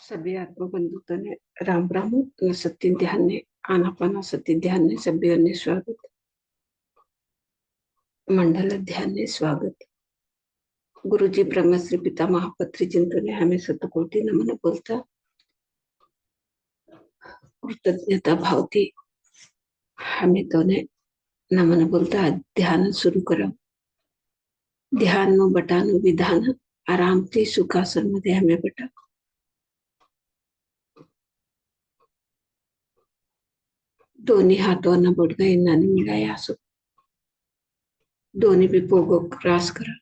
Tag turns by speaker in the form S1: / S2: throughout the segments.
S1: सभी आत्मबंधुत्व ने राम राम सत्य ध्यान ने आनापाना सत्य ध्यान ने सभी ने स्वागत मंडल ध्यान ने स्वागत गुरुजी ब्रह्मश्री पिता महापत्री जिंतु ने हमें शतकोटि नमन बोलता कृतज्ञता भाव थी हमें तो ने नमन बोलता ध्यान सुरू करो ध्यान नो बटानो विधान आराम थी सुखासन मध्ये हमें बटा दोन्ही हातों बोडगा इन्नाने मिळाया असो दोन्ही बी पोगो क्रास करा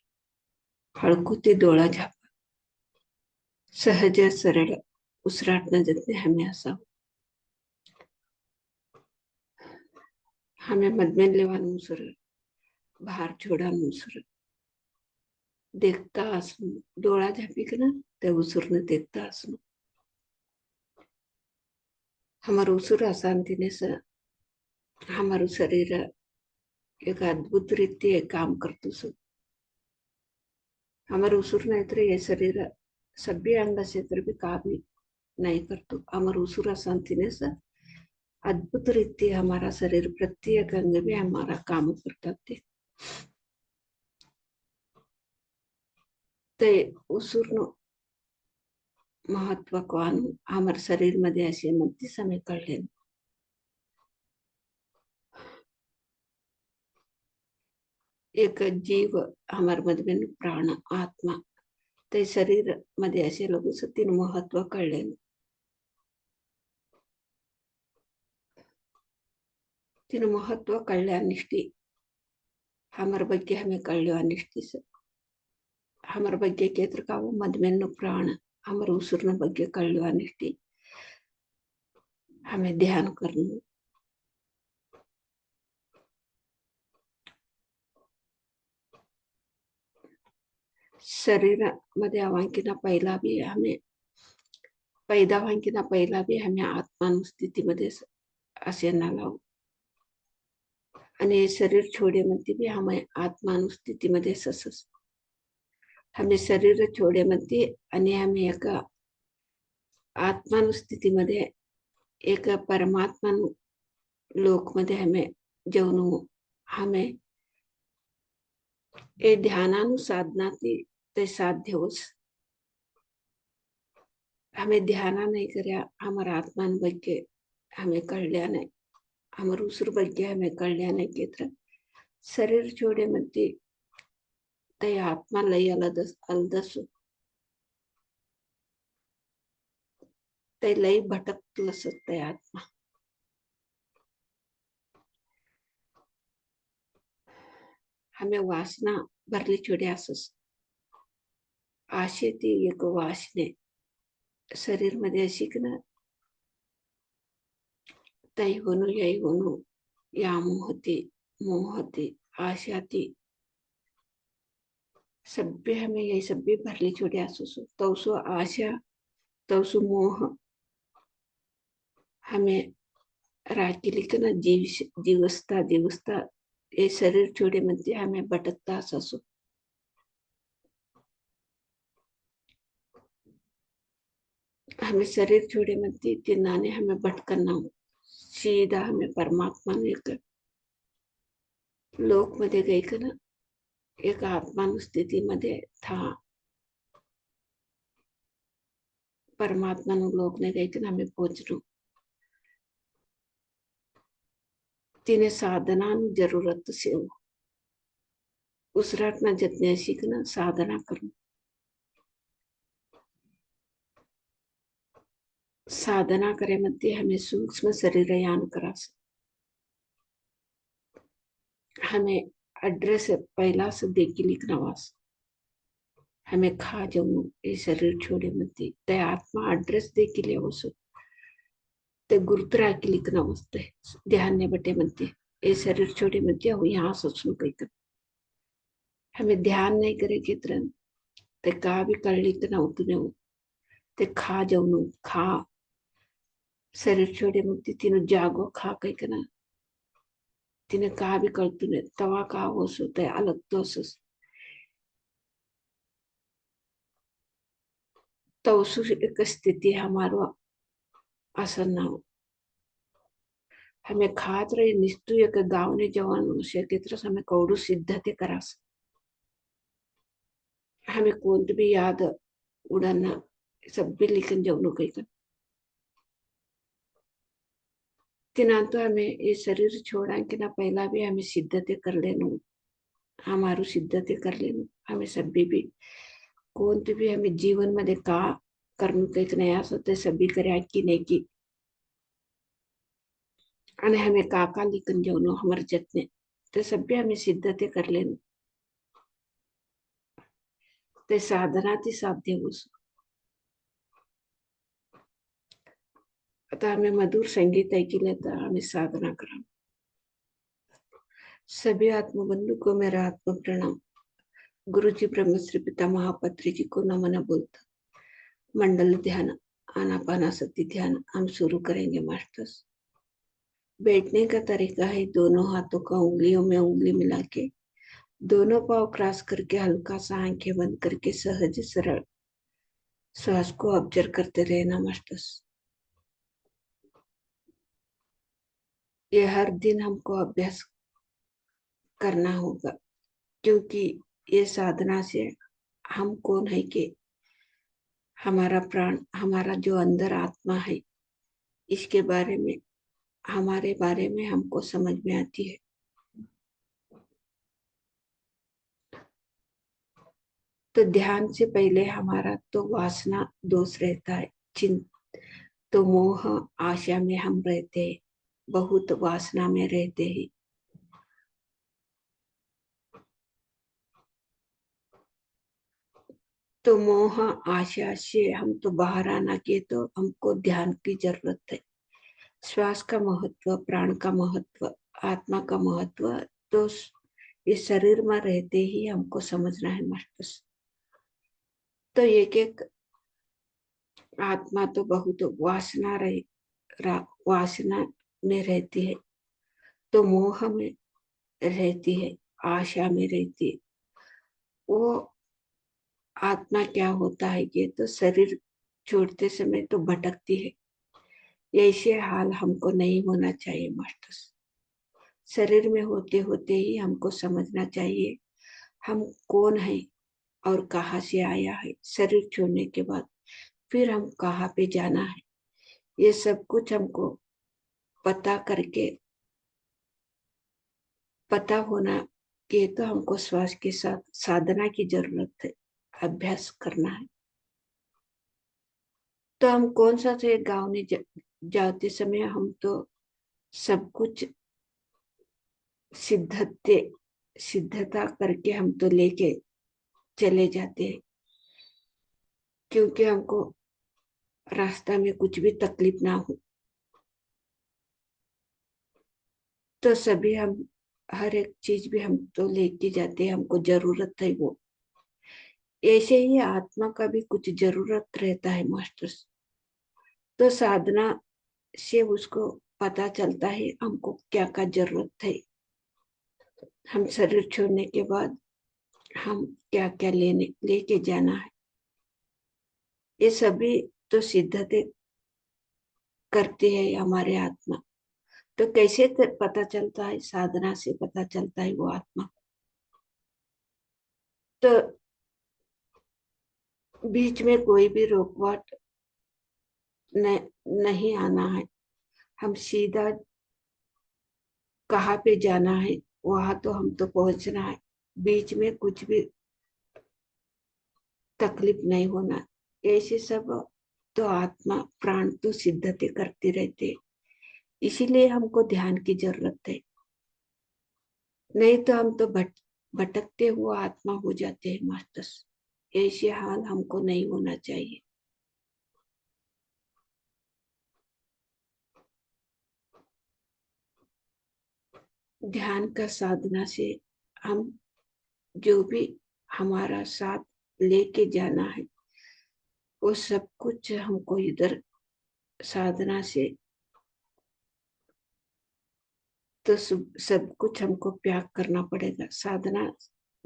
S1: हळकुती डोळा झापा सहज सरळ उसराट न जतने हमें असावं हमें मदमेन लेवान मुसर बाहर छोड़ा मुसर देखता असणं डोळा झापीक ना ते उसुरने देखता असणं हमार उसुर अशांतिने से हमारू शरीर एक अद्भुत रीति काम करतो सो हमार उसुर नहीं तो ये शरीर सभी अंग से भी काम नहीं करतो हमार उसुर अशांतिने से अद्भुत रीति हमारा शरीर प्रत्येक अंग में हमारा काम करता ते उसुरनो महत्व को हमारे शरीर मध्ये असे म्हणते समय कळले एक जीव हमारे मधे प्राण आत्मा ते शरीर मध्ये असे लोग तीन महत्व कळले तीन महत्व कल्यानिष्ठी हमारे ಬಗ್ಗೆ हमें कळ्यो अनिष्ठी से हमारे ಬಗ್ಗೆ केत्र काವು मधमेन प्राण हमारे उसुरन ಬಗ್ಗೆ कळ्यो अनिष्ठी हमें ध्यान करना शरीर मध्ये अवांकिना पहिला भी हमें पैदा वांकिना पहिला भी हमें आत्मानुस्थिती मध्ये असे ना लावू आणि शरीर छोडे म्हणते भी हमें आत्मानुस्थिती मध्ये ससस हमें शरीर छोडे म्हणते आणि हमें एक आत्मानुस्थिती मध्ये एक परमात्मा लोक मध्ये हमें जेवणू हमें ए ध्यानानु साधना ते साध्य होस हमें ध्यान नहीं करया हमारा आत्मा ಬಗ್ಗೆ हमें कल्याण है हमारे उसर ಬಗ್ಗೆ हमें कल्याण है केत्र शरीर छोड़े मध्य तय आत्मा लय अलदसु तय लय भटकल तय आत्मा हमें वासना भरली छोड़े असस आशे ती एक वासने शरीर मध्ये अशी की ना तय होनो यही होनो या मोहती आशाती सभ्य हमें यही सभ्य भरली छोड़े असो तवसो आशा तवसो मोह हमें राखी लिखना जीवस्ता ये शरीर छोड़े मध्य हमें भटकता असो हमें शरीर छोड़े मध्य तिनाने हमें भटकना सीधा हमें परमात्मा ने लोक मध्ये गई का ना एक आत्मानुस्थिती मध्ये था परमात्मा लोक ने गई का हमें पहुंचनो तिने साधना जरूरत से उसराटना जतने सीखना साधना करना साधना करे मध्य हमें सूक्ष्म शरीर यान करा हमें एड्रेस पहला से देखी लिखना वास हमें खा जाऊ ये शरीर छोड़े मध्य ते आत्मा एड्रेस देखी ले ते गुरुतरा की लिखना वस्ते ध्यान ने बटे मध्य ये शरीर छोड़े मध्य हो यहाँ सोचनो कहीं कर हमें ध्यान नहीं करेगी तुरंत ते का भी कर लिखना उतने हो ते खा जाऊ खा शरीर छोड़े मध्य तीनों जागो खा कहीं करना तिने का भी कर तूने तवा का हो सोते अलग तो तो एक स्थिति हमारो असर ना हो। हमें खात रही निस्तू एक गाव ने जवान शेतीत्र हमें कौडू सिद्धते करास हमें कोणत भी याद उड़ाना सब भी लिखन जाऊन कहीं तिना तो हमें ये शरीर छोड़ा कि ना पहला भी हमें सिद्धते कर लेना हमारू सिद्धते कर लेना हमें सभी भी कोणते भी हमें जीवन मध्ये का करणं काही नाही असं ते सभी करे की नाही की आणि हमें का लिखन जाऊन हमारे जतने ते सभी हमें सिद्धते कर लेना ते साधना ती साध्य हो आता हमें मधुर संगीत ऐकले तर हमें साधना करा। सभी आत्मबंधु को मेरा आत्म प्रणाम। गुरु जी ब्रह्म श्री पिता महापत्री जी को नमन बोलता मंडल ध्यान आनापानासति ध्यान हम शुरू करेंगे मास्टर्स। बैठने का तरीका है दोनों हाथों का उंगलियों में उंगली मिला के दोनों पाँव क्रॉस करके हल्का सा आंखें बंद करके सहज सरल श्वास को ऑब्जर्व करते रहना मास्टर्स। ये हर दिन हमको अभ्यास करना होगा क्योंकि ये साधना से हम कौन है कि हमारा प्राण हमारा जो अंदर आत्मा है इसके बारे में हमारे बारे में हमको समझ में आती है। तो ध्यान से पहले हमारा तो वासना दोष रहता है चिंत तो मोह आशा में हम रहते हैं बहुत वासना में रहते हैं। तो मोह आशा से हम तो बाहर आना के तो हमको ध्यान की जरूरत है। श्वास का महत्व प्राण का महत्व आत्मा का महत्व तो इस शरीर में रहते ही हमको समझना है मास्टर्स। तो एक एक आत्मा तो बहुत वासना में रहती है तो मोह में रहती है आशा में रहती है। वो आत्मा क्या होता है कि तो शरीर छोड़ते समय तो भटकती है। ऐसे हाल हमको नहीं होना चाहिए मास्टर्स। शरीर में होते होते ही हमको समझना चाहिए हम कौन है और कहाँ से आया है। शरीर छोड़ने के बाद फिर हम कहाँ पे जाना है ये सब कुछ हमको पता करके पता होना कि तो हमको श्वास के साथ साधना की जरूरत है अभ्यास करना है। तो हम कौन सा से गाँव में जाते समय हम तो सब कुछ सिद्धते सिद्धता करके हम तो लेके चले जाते हैं क्योंकि हमको रास्ता में कुछ भी तकलीफ ना हो। तो सभी हम हर एक चीज भी हम तो लेके जाते हैं हमको जरूरत है वो। ऐसे ही आत्मा का भी कुछ जरूरत रहता है मास्टर्स। तो साधना से उसको पता चलता है हमको क्या क्या जरूरत है। हम शरीर छोड़ने के बाद हम क्या क्या लेके जाना है ये सभी तो सिद्धते करती है हमारे आत्मा। तो कैसे पता चलता है साधना से पता चलता है वो आत्मा। तो बीच में कोई भी रोकवाट नहीं आना है। हम सीधा कहाँ पे जाना है वहां तो हम तो पहुंचना है। बीच में कुछ भी तकलीफ नहीं होना। ऐसे सब तो आत्मा प्राण तो सिद्धते करते रहते। इसीलिए हमको ध्यान की जरूरत है नहीं तो हम तो भटकते हुए आत्मा हो जाते हैं मास्टर्स। ऐसे हाल हमको नहीं होना चाहिए। ध्यान का साधना से हम जो भी हमारा साथ लेके जाना है वो सब कुछ हमको इधर साधना से तो सब कुछ हमको त्याग करना पड़ेगा। साधना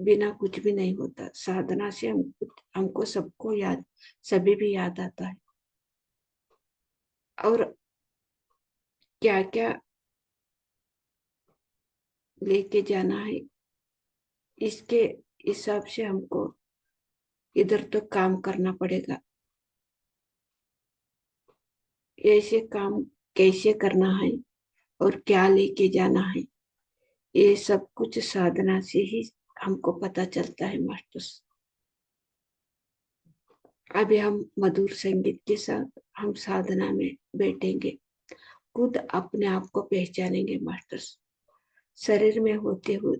S1: बिना कुछ भी नहीं होता। साधना से हमको सबको याद, सभी भी याद आता है। और क्या क्या लेके जाना है, इसके हिसाब से हमको इधर तो काम करना पड़ेगा। ऐसे काम कैसे करना है और क्या लेके जाना है, ये सब कुछ साधना से ही हमको पता चलता है मास्टर्स। अभी हम मधुर संगीत के साथ हम साधना में बैठेंगे, खुद अपने आप को पहचानेंगे मास्टर्स। शरीर में होते हुए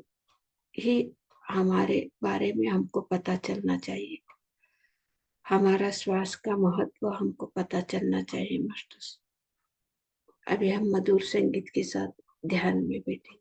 S1: ही हमारे बारे में हमको पता चलना चाहिए। हमारा श्वास का महत्व हमको पता चलना चाहिए मास्टर्स। अभी हम मधुर संगीत के साथ ध्यान में बैठेंगे।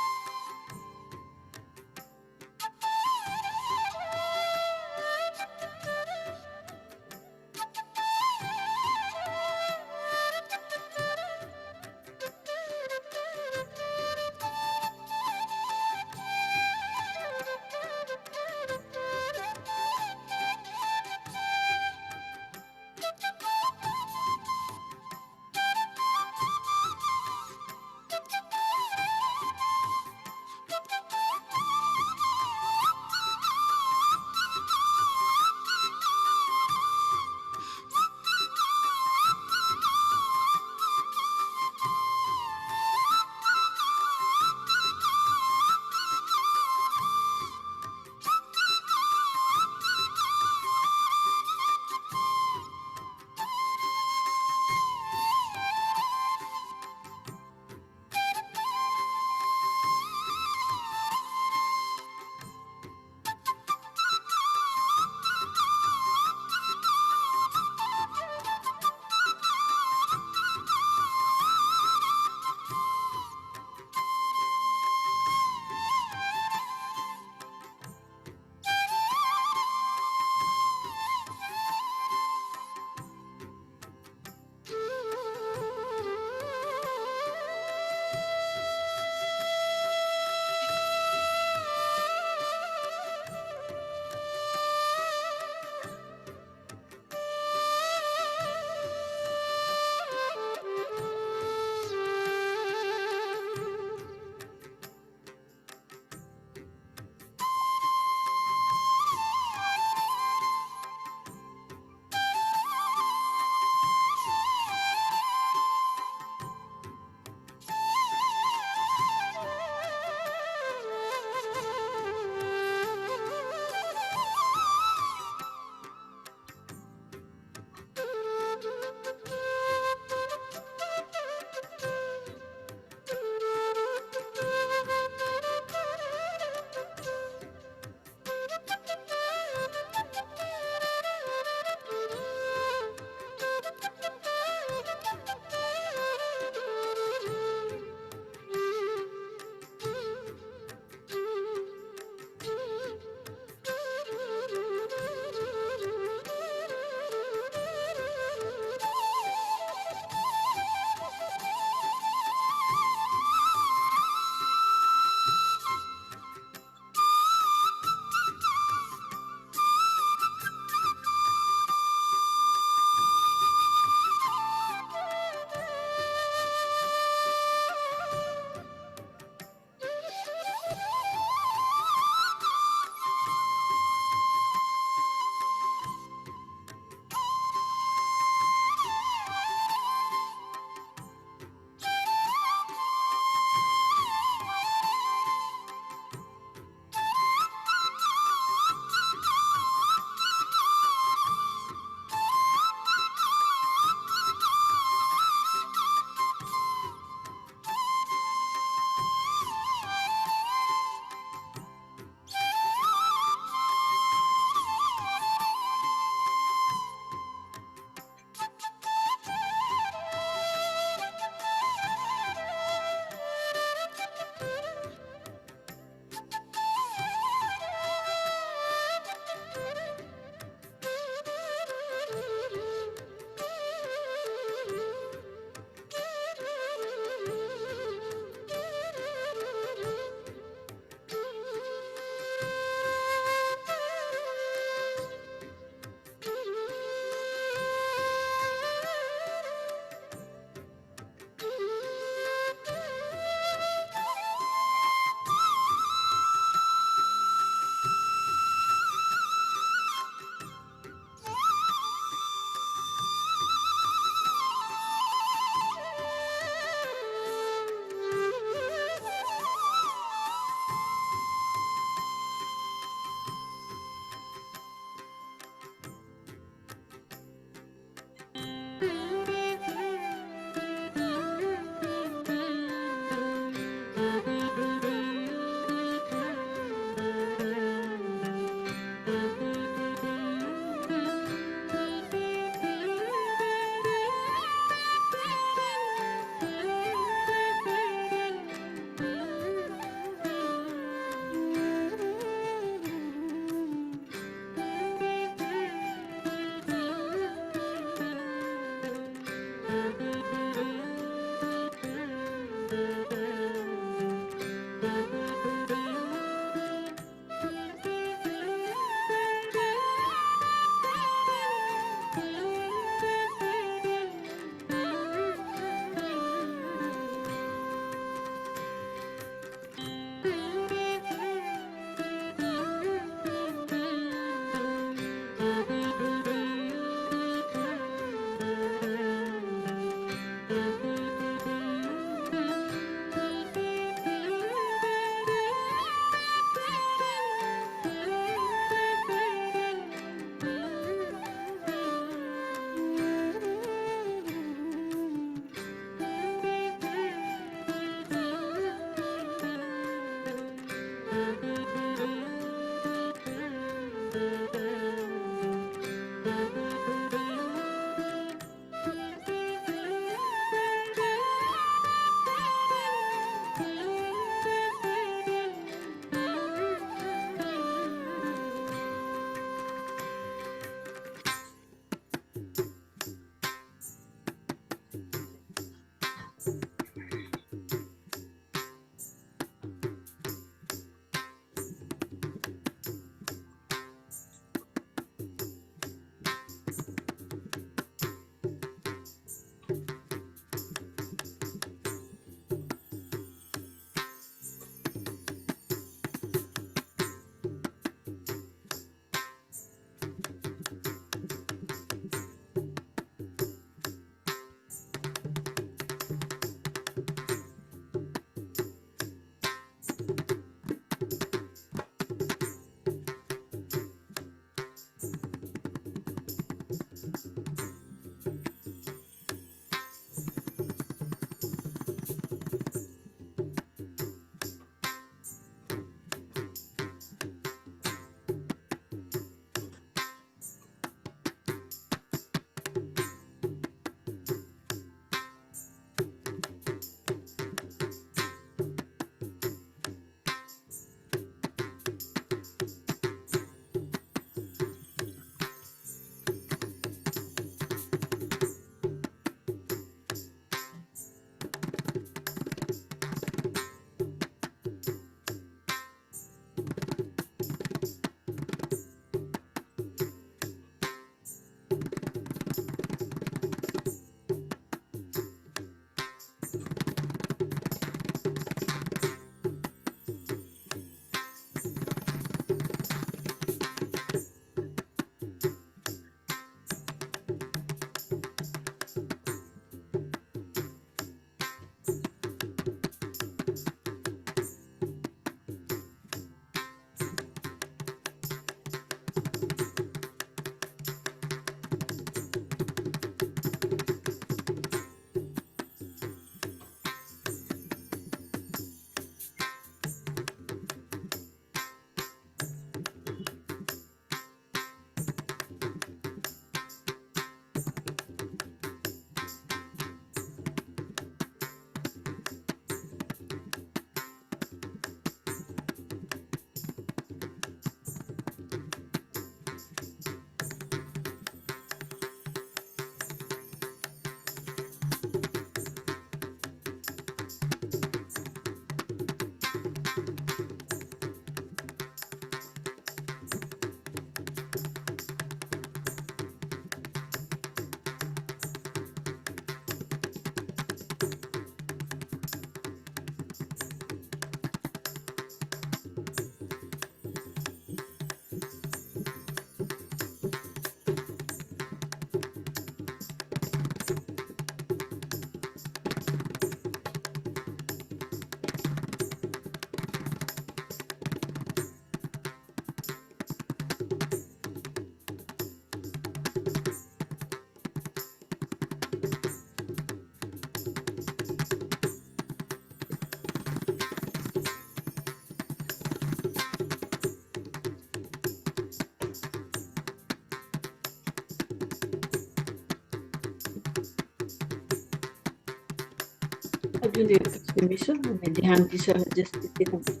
S1: अजून एकच निमिष आम्ही ध्यानची सहज स्थिती नव्हे.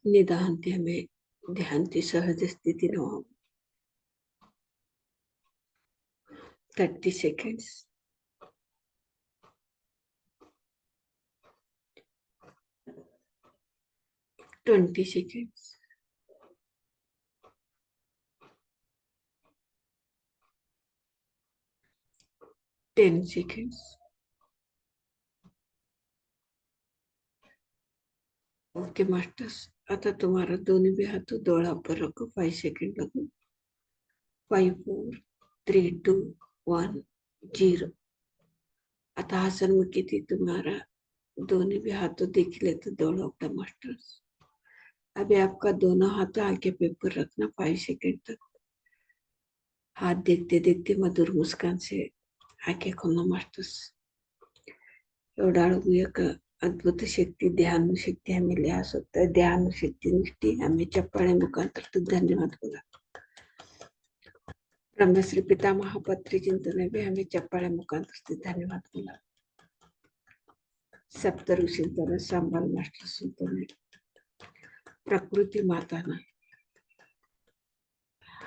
S1: निदान थे हमें ध्यान की सहज स्थिति न हो. 30 seconds. Twenty seconds. 10 seconds. Okay masters, आता तुम्हारा दोनों भी हाथों डोळा पर रखो. 5 सेकंड लगो. 5 4 3 2 1 0. आता हसनमुखी थी तुम्हारा दोनों भी हाथों देख ले तो डोळा उठा मास्टर्स. अभी आपका दोनों हाथ आगे पेपर रखना 5 सेकंड तक. हाथ देखते देखते मधुर मुस्कान से आंखें खोलना मास्टर्स. एक अद्भुत शक्ती ध्यान शक्ती हमें ले आ सकता है. ध्यान शक्ती निष्ठी हमें चप्पड़े मुखांतर तो धन्यवाद बोला. ब्रह्मश्री पितामह पत्री चिंतन भी हमें चप्पड़े मुखांतर से धन्यवाद बोला. सप्त ऋषि संभाल मास्टर चिंतन प्रकृति माता ना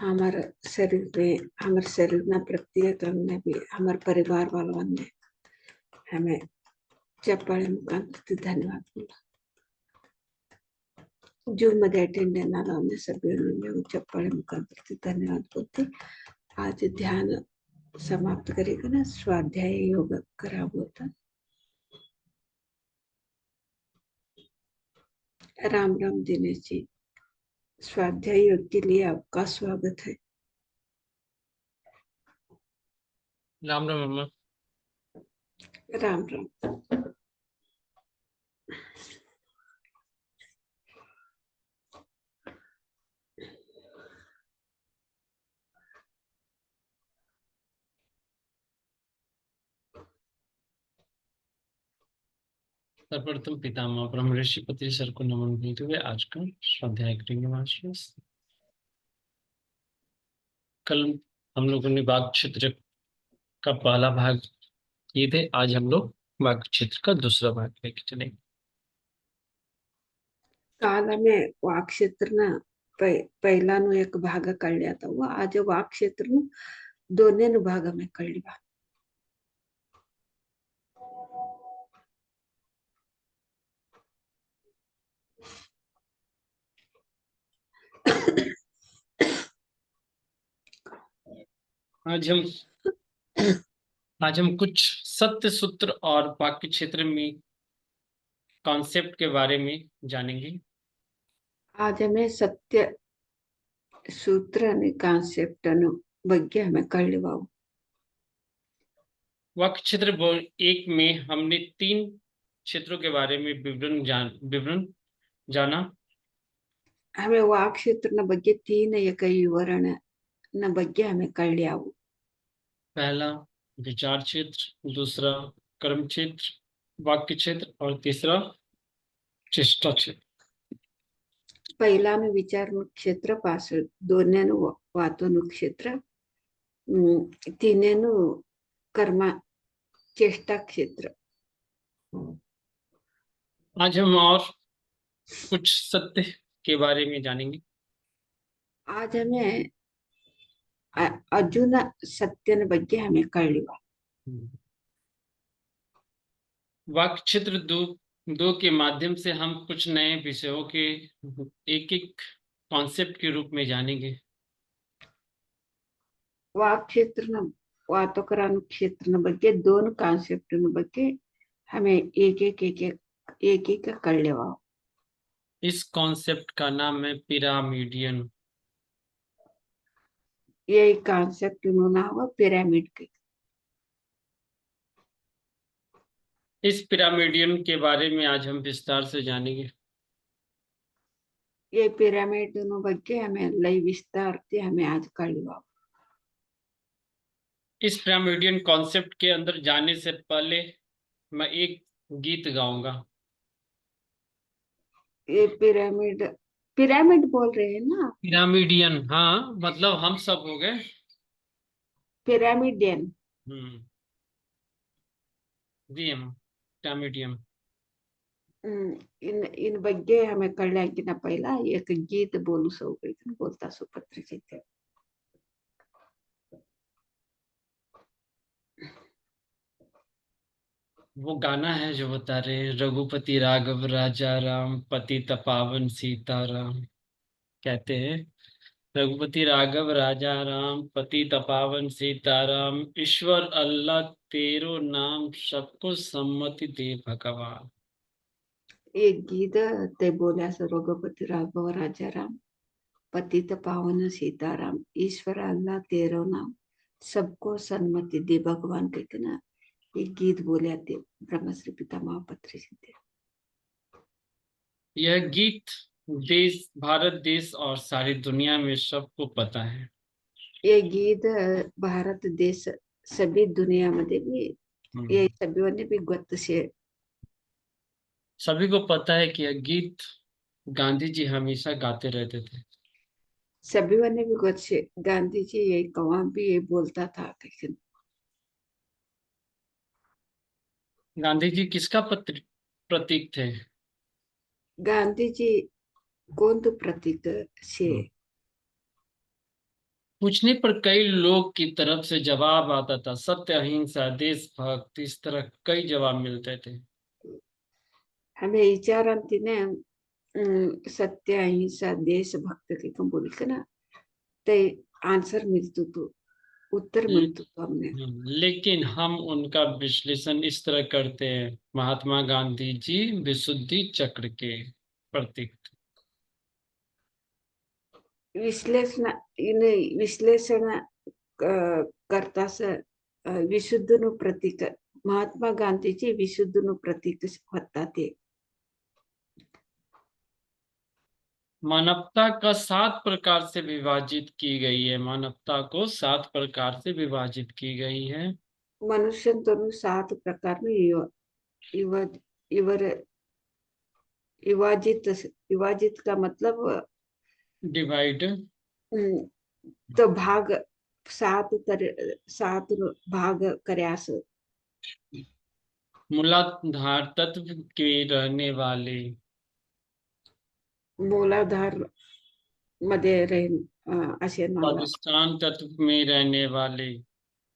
S1: हमारे शरीर ना प्रत्येक अंग ने भी हमारे परिवार वालों ने हमें चप्पड़े मुखांतर धन्यवाद बोला. जूम मध्ये अटेंड येणाऱ्या सगळ्यांना चप्पड़े मुखांतर धन्यवाद बोलते. आज ध्यान समाप्त करेगा ना स्वाध्याय योग करावं होता. राम राम दिनेश जी. स्वाध्याय योग के लिए आपका स्वागत है.
S2: राम राम अम्मा.
S1: राम राम.
S2: सर्वप्रथम पितामह ब्रह्म ऋषि पति सर को नमन देते हुए आज का स्वाध्याय करेंगे मास्टर्स. कल हम लोगों ने वाक क्षेत्र का पहला भाग किए थे. आज हम लोग वाक क्षेत्र का दूसरा भाग लेके चलेंगे.
S1: काल हमें वाक क्षेत्र ना पहिला नु एक भाग कळला था. व आज वाक क्षेत्र नु दोन्ही नु भाग में कळली बा.
S2: आज हम कुछ सत्य सूत्र और वाक्य क्षेत्र में कॉन्सेप्ट के बारे में जानेंगे.
S1: आज हमें सत्य सूत्र आणि कॉन्सेप्ट ಬಗ್ಗೆ हमें कळली बा.
S2: वाक्य क्षेत्र एक में हमने 3 क्षेत्रों के बारे में विवरण जाना.
S1: हमें वाक क्षेत्र न ಬಗ್ಗೆ 3 एक विवरण न ಬಗ್ಗೆ हमें कळली आऊ.
S2: पहला विचार क्षेत्र, दूसरा कर्म क्षेत्र वाक्य क्षेत्र और तीसरा चेष्टा क्षेत्र.
S1: पहिला में विचार क्षेत्र पास दोन्ही वातो क्षेत्र तीने कर्मा चेष्टा क्षेत्र.
S2: आज हम और कुछ सत्य के बारे में जानेंगे.
S1: आज हमें अजून सत्य ಬಗ್ಗೆ हमें कळली बा.
S2: वाक्य क्षेत्र दो के माध्यम से हम कुछ नए विषयों के एक एक कॉन्सेप्ट के रूप में जानेंगे.
S1: वाक क्षेत्र वातोकरण क्षेत्र ಬಗ್ಗೆ 2 ಕಾನ್ಸೆಪ್ಟ್ ಬಗ್ಗೆ हमें एक कळले बा.
S2: इस कॉन्सेप्ट का नाम है पिरामिडियन.
S1: यही कॉन्सेप्ट उन्होंने हुआ पिरामिड के।
S2: इस पिरामिडियन के बारे में आज हम विस्तार से जानेंगे।
S1: ये पिरामिड ಬಗ್ಗೆ हमें विस्तार हमें आज कळवा।
S2: इस पिरामिडियन कॉन्सेप्ट के अंदर जाने से पहले मैं एक गीत गाऊंगा।
S1: ये पिरामिड पिरामिड बोल रहे हैं ना?
S2: पिरामिडियन, हाँ, मतलब हम सब हो गए।
S1: पिरामिडियन।
S2: हम्म। जी हम पिरामिडियन।
S1: इन इन ಬಗ್ಗೆ हमें कळल्याकिन पहिला एक गीत बोलू सो बोलता सुपत्रिजित।
S2: वो गाना है जो बता रहे हैं, रघुपति राघव राजा राम पतित पावन सीताराम। कहते हैं, रघुपति राघव राजा राम पतित पावन सीताराम, ईश्वर अल्लाह तेरो नाम, सबको सम्मति दे भगवान।
S1: एक गीत ते बोल्या रघुपति राघव राजा राम पतित पावन सीताराम, ईश्वर अल्लाह तेरो नाम, सबको सन्मति दे भगवान कहते ना। एक गीत बोले थे ब्रह्मश्री पितामह पत्री जी थे।
S2: यह गीत देश, भारत देश और सारी दुनिया में सबको पता है।
S1: ये गीत भारत देश सभी दुनिया मध्ये भी ये सभी भी गत से
S2: सभी को पता है कि यह गीत गांधी जी हमेशा गाते रहते थे।
S1: सभी ने भी गत से गांधी जी ये कवा भी ये बोलता था। लेकिन
S2: गांधी जी किसका प्रतीक थे?
S1: गांधी जी कौन तो प्रतीक से
S2: पूछने पर कई लोग की तरफ से जवाब आता था, सत्य, अहिंसा, देशभक्त, इस तरह कई जवाब मिलते थे।
S1: हमें विचारांती ने सत्य अहिंसा देशभक्त के कम बोल के ना ते आंसर मिलतो तो उत्तर मिलतो तो हमने।
S2: लेकिन हम उनका विश्लेषण इस तरह करते हैं, महात्मा गांधी जी विशुद्धि चक्र के प्रतीक थे।
S1: विश्लेषण इन विश्लेषण करता विशुद्ध नु प्रतीक महात्मा गांधीची विशुद्ध नु प्रतीक होता ते।
S2: मानवता का 7 प्रकार से विभाजित की गई है, मानवता को 7 प्रकार से विभाजित की गई है।
S1: मनुष्य तो 7 प्रकार में इव इवर विभाजित विभाजित का मतलब
S2: डिवाइड।
S1: तो भाग 7 भाग कर्यास
S2: मूलाधार तत्व के रहने वाले,
S1: मूलाधार मध्ये असे नाला
S2: स्वादिष्टान तत्व में रहने वाले,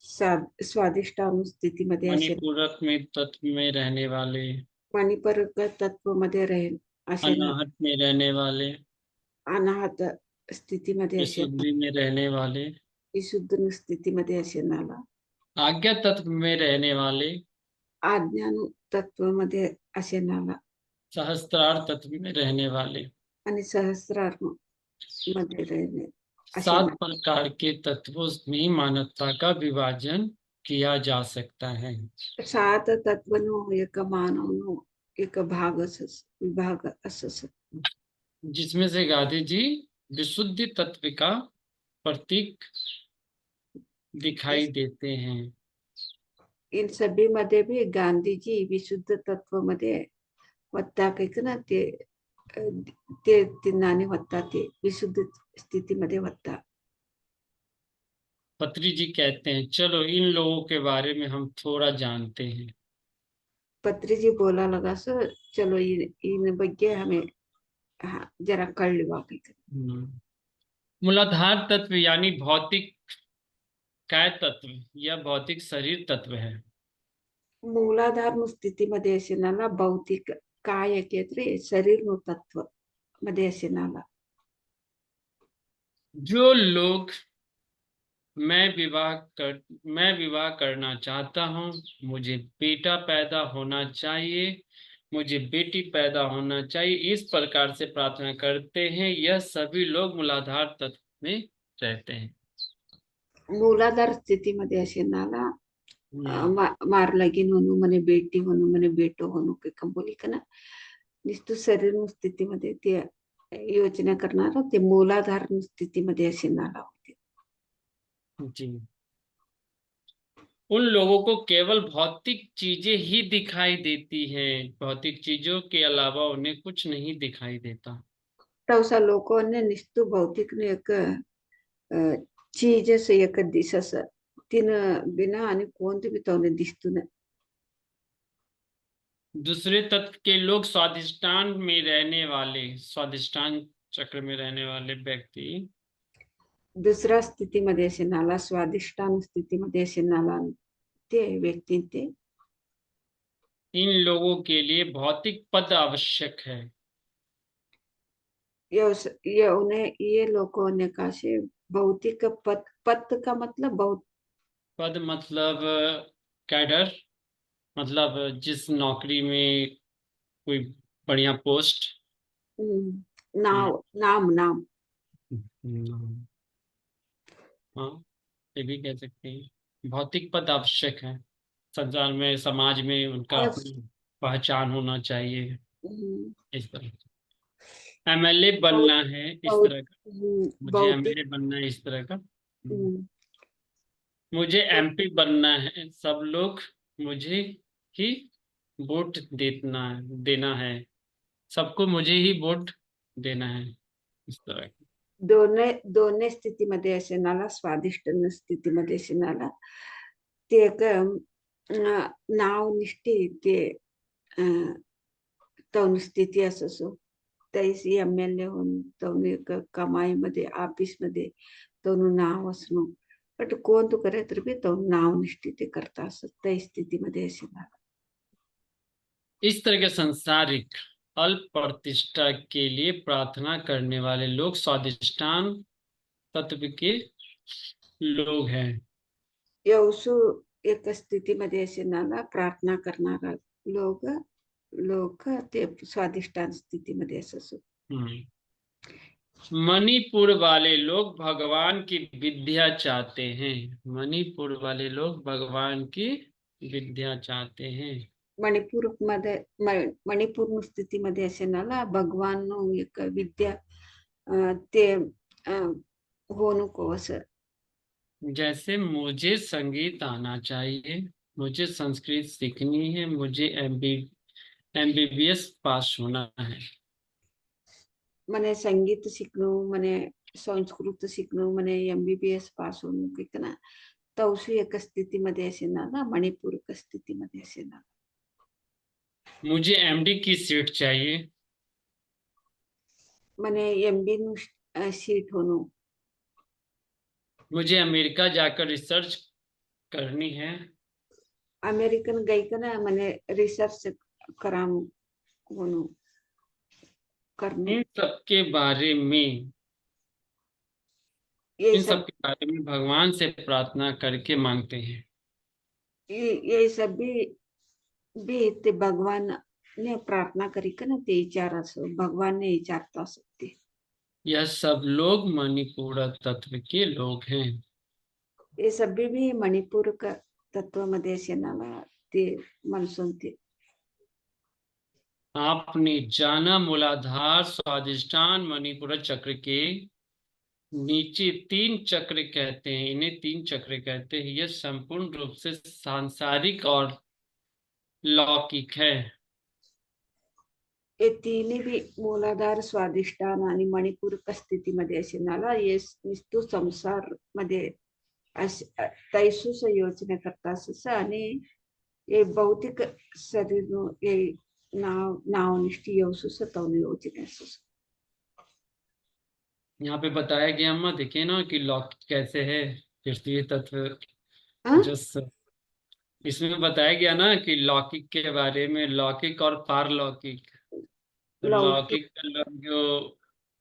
S1: स्वादिष्टान स्थिती मध्ये असे
S2: मणिपूरक में तत्व में रहने वाले,
S1: मणिपर तत्व मध्ये असे ना
S2: अनाहत में रहने वाले,
S1: अनाहत स्थिती मध्ये असे
S2: विशुद्धि में रहने वाले,
S1: विशुद्ध स्थिती मध्ये असे नाला
S2: आज्ञा तत्व में रहने वाले,
S1: अज्ञान तत्व मध्ये असे नाला
S2: सहस्त्रार तत्व में रहने वाले।
S1: आणि सहस्रार मध्ये रहणे असे
S2: 7 प्रकार के तत्वों में मानवता का विभाजन किया जा सकता है।
S1: 7 तत्वनो एक मानवनो एक भाग विभाग असं
S2: जिसमें से गांधी जी विशुद्धि तत्व का प्रतीक दिखाई देते हैं।
S1: इन सभी मध्ये भी गांधी जी विशुद्ध तत्व मध्ये वत्ता काही ना ते तिन्नाने वत्ता ते विशुद्ध स्थिती मध्ये वत्ता।
S2: पत्री जी कहते हैं, चलो इन लोगों के बारे में हम थोड़ा जानते हैं।
S1: पत्री जी बोला लगा सो चलो इन ಬಗ್ಗೆ हमें जरा कळवा
S2: मूलाधार तत्व यानी भौतिक काय तत्व या भौतिक शरीर तत्व है।
S1: मूलाधार स्थिती मध्ये असे नाला भौतिक काय केत्रे शरीर नु तत्व मध्ये असे नाला
S2: जो लोग मैं विवाह करना चाहता हूँ, मुझे बेटा पैदा होना चाहिए, मुझे बेटी पैदा होना चाहिए, इस प्रकार से प्रार्थना करते हैं, यह सभी लोग मूलाधार तत्व में रहते हैं।
S1: मूलाधार स्थितीमध्ये असे नाला
S2: हम्म,
S1: ಮಾರ್ಲಗಿ होणू म्हणे बेटी होणू म्हणे बेटो होणू काही कंबोली का ना नुसतं शरीर स्थितीमध्ये ते योजना करणार ते मूलाधार स्थितीमध्ये असे नाला होते.
S2: जी। उन लोगों को केवल भौतिक चीजें ही दिखाई देती हैं, भौतिक चीजों के अलावा उन्हें कुछ नहीं दिखाई देता।
S1: तवसा लोकांनी नुसतं भौतिक एक चीज असं एक दिस असं तिनं बिना आणि कोणते बी तवने दिसतो ना.
S2: दूसरे तत्व के लोग स्वादिष्टान में रहने वाले, स्वादिष्टान चक्र में रहने वाले व्यक्ति
S1: दुसऱ्या स्थितीमध्ये असे नाला स्वादिष्टान स्थितीमध्ये असे नाला ते व्यक्ती ते
S2: इन लोगों के लिए भौतिक पद आवश्यक है।
S1: ये उन्हें ये लोगों ने कहा से भौतिक पद पद का मतलब बहुत
S2: पद मतलब कैडर, मतलब जिस नौकरी में कोई बढ़िया पोस्ट। हम्म,
S1: नाव नाम नाम
S2: हाँ, ये भी कह सकते हैं भौतिक पद आवश्यक है। संसार में, समाज में उनका
S1: और
S2: अपनी पहचान होना चाहिए।
S1: हम्म,
S2: इस तरह एमएलए
S1: बहुत
S2: बनना है, इस
S1: बहुत
S2: तरह का। मुझे
S1: भौतिक
S2: एमएलए बनना है, इस तरह का।
S1: हम्म,
S2: मुझे एमपी बनना है, सब लोग मुझे ही वोट देना है, सबको मुझे ही वोट देना है, इस तरह का।
S1: दोन्ही दोन्ही स्थितीमध्ये असे नाला स्वादिष्ट स्थितीमध्ये असे नाला ते एक नाव निष्ठी ते तौन स्थिती असो तैसी एमएलए होऊन तौन एक कमाईमध्ये ऑफिसमध्ये तौन नाव असणं बट कोण तू करे तर बी तौन नाव निष्ठी ते करता असत त्या स्थितीमध्ये असे नाला.
S2: इस तरह के संसारिक अल्प प्रतिष्ठा के लिए प्रार्थना करने वाले लोग स्वादिष्टान तत्व के लोग हैं।
S1: येवसू एक स्थितीमध्ये असे नाला प्रार्थना करणारा लोक लोक ते स्वादिष्टान स्थितीमध्ये असो.
S2: मणिपुर वाले लोग भगवान की विद्या चाहते हैं, मणिपुर वाले लोग भगवान की विद्या चाहते हैं।
S1: मणिपूरमध्ये मणिपूर स्थितीमध्ये असे नाला भगवान एक विद्या ते हो नको असं.
S2: जैसे मुझे संगीत आना चाहिए, मुझे संस्कृत सीखनी है, मुझे एमबीबीएस पास होना है।
S1: म्हणे संगीत शिकणं म्हणे संस्कृत शिकणं म्हणे एमबीबीएस पास होणं की ना तवशी एक स्थितीमध्ये असे ना मणिपूर एक स्थितीमध्ये असे ना.
S2: मुझे एमडी की सीट चाहिए,
S1: म्हणे एमबी सीट होणं.
S2: मुझे अमेरिका जाकर रिसर्च करनी है,
S1: अमेरिकन गई का ना म्हणे रिसर्च करा होणं करणं.
S2: इन सब के बारे में,
S1: ये
S2: इन सब
S1: सब
S2: के बारे में भगवान से प्रार्थना करके मांगते हैं।
S1: ये सब भी ते भगवान ने प्रार्थना करी का ना ते विचार असं भगवान ने विचारता सकते.
S2: यह सब लोग मणिपुर तत्व के लोग हैं।
S1: ये सभी भी मणिपूर का तत्व मध्ये असे नाला ते मनसून ते
S2: आपने जाना मूलाधार स्वादिष्टान मणिपुर चक्र के नीचे तीन चक्र कहते हैं, इन्हें तीन चक्र कहते हैं। यह संपूर्ण रूप से सांसारिक और लौकिक है।
S1: हे तिन्ही बी मूलाधार स्वादिष्टान आणि मणिपूर स्थितीमध्ये असे नाला ये निस्तू संसार मध्ये तैसूस योजना करता असं आणि ये भौतिक शरीर ये नाव निष्ठी येऊसुस तौन योजना असं.
S2: यहाँ पे बताया गया, अम्मा देखिए ना कि लौकिक कैसे है, तृतीय तत्व जस इसमें बताया गया ना कि लौकिक के बारे में, लौकिक और पारलौकिक। तो
S1: लौकिक
S2: लौकिक का लोग जो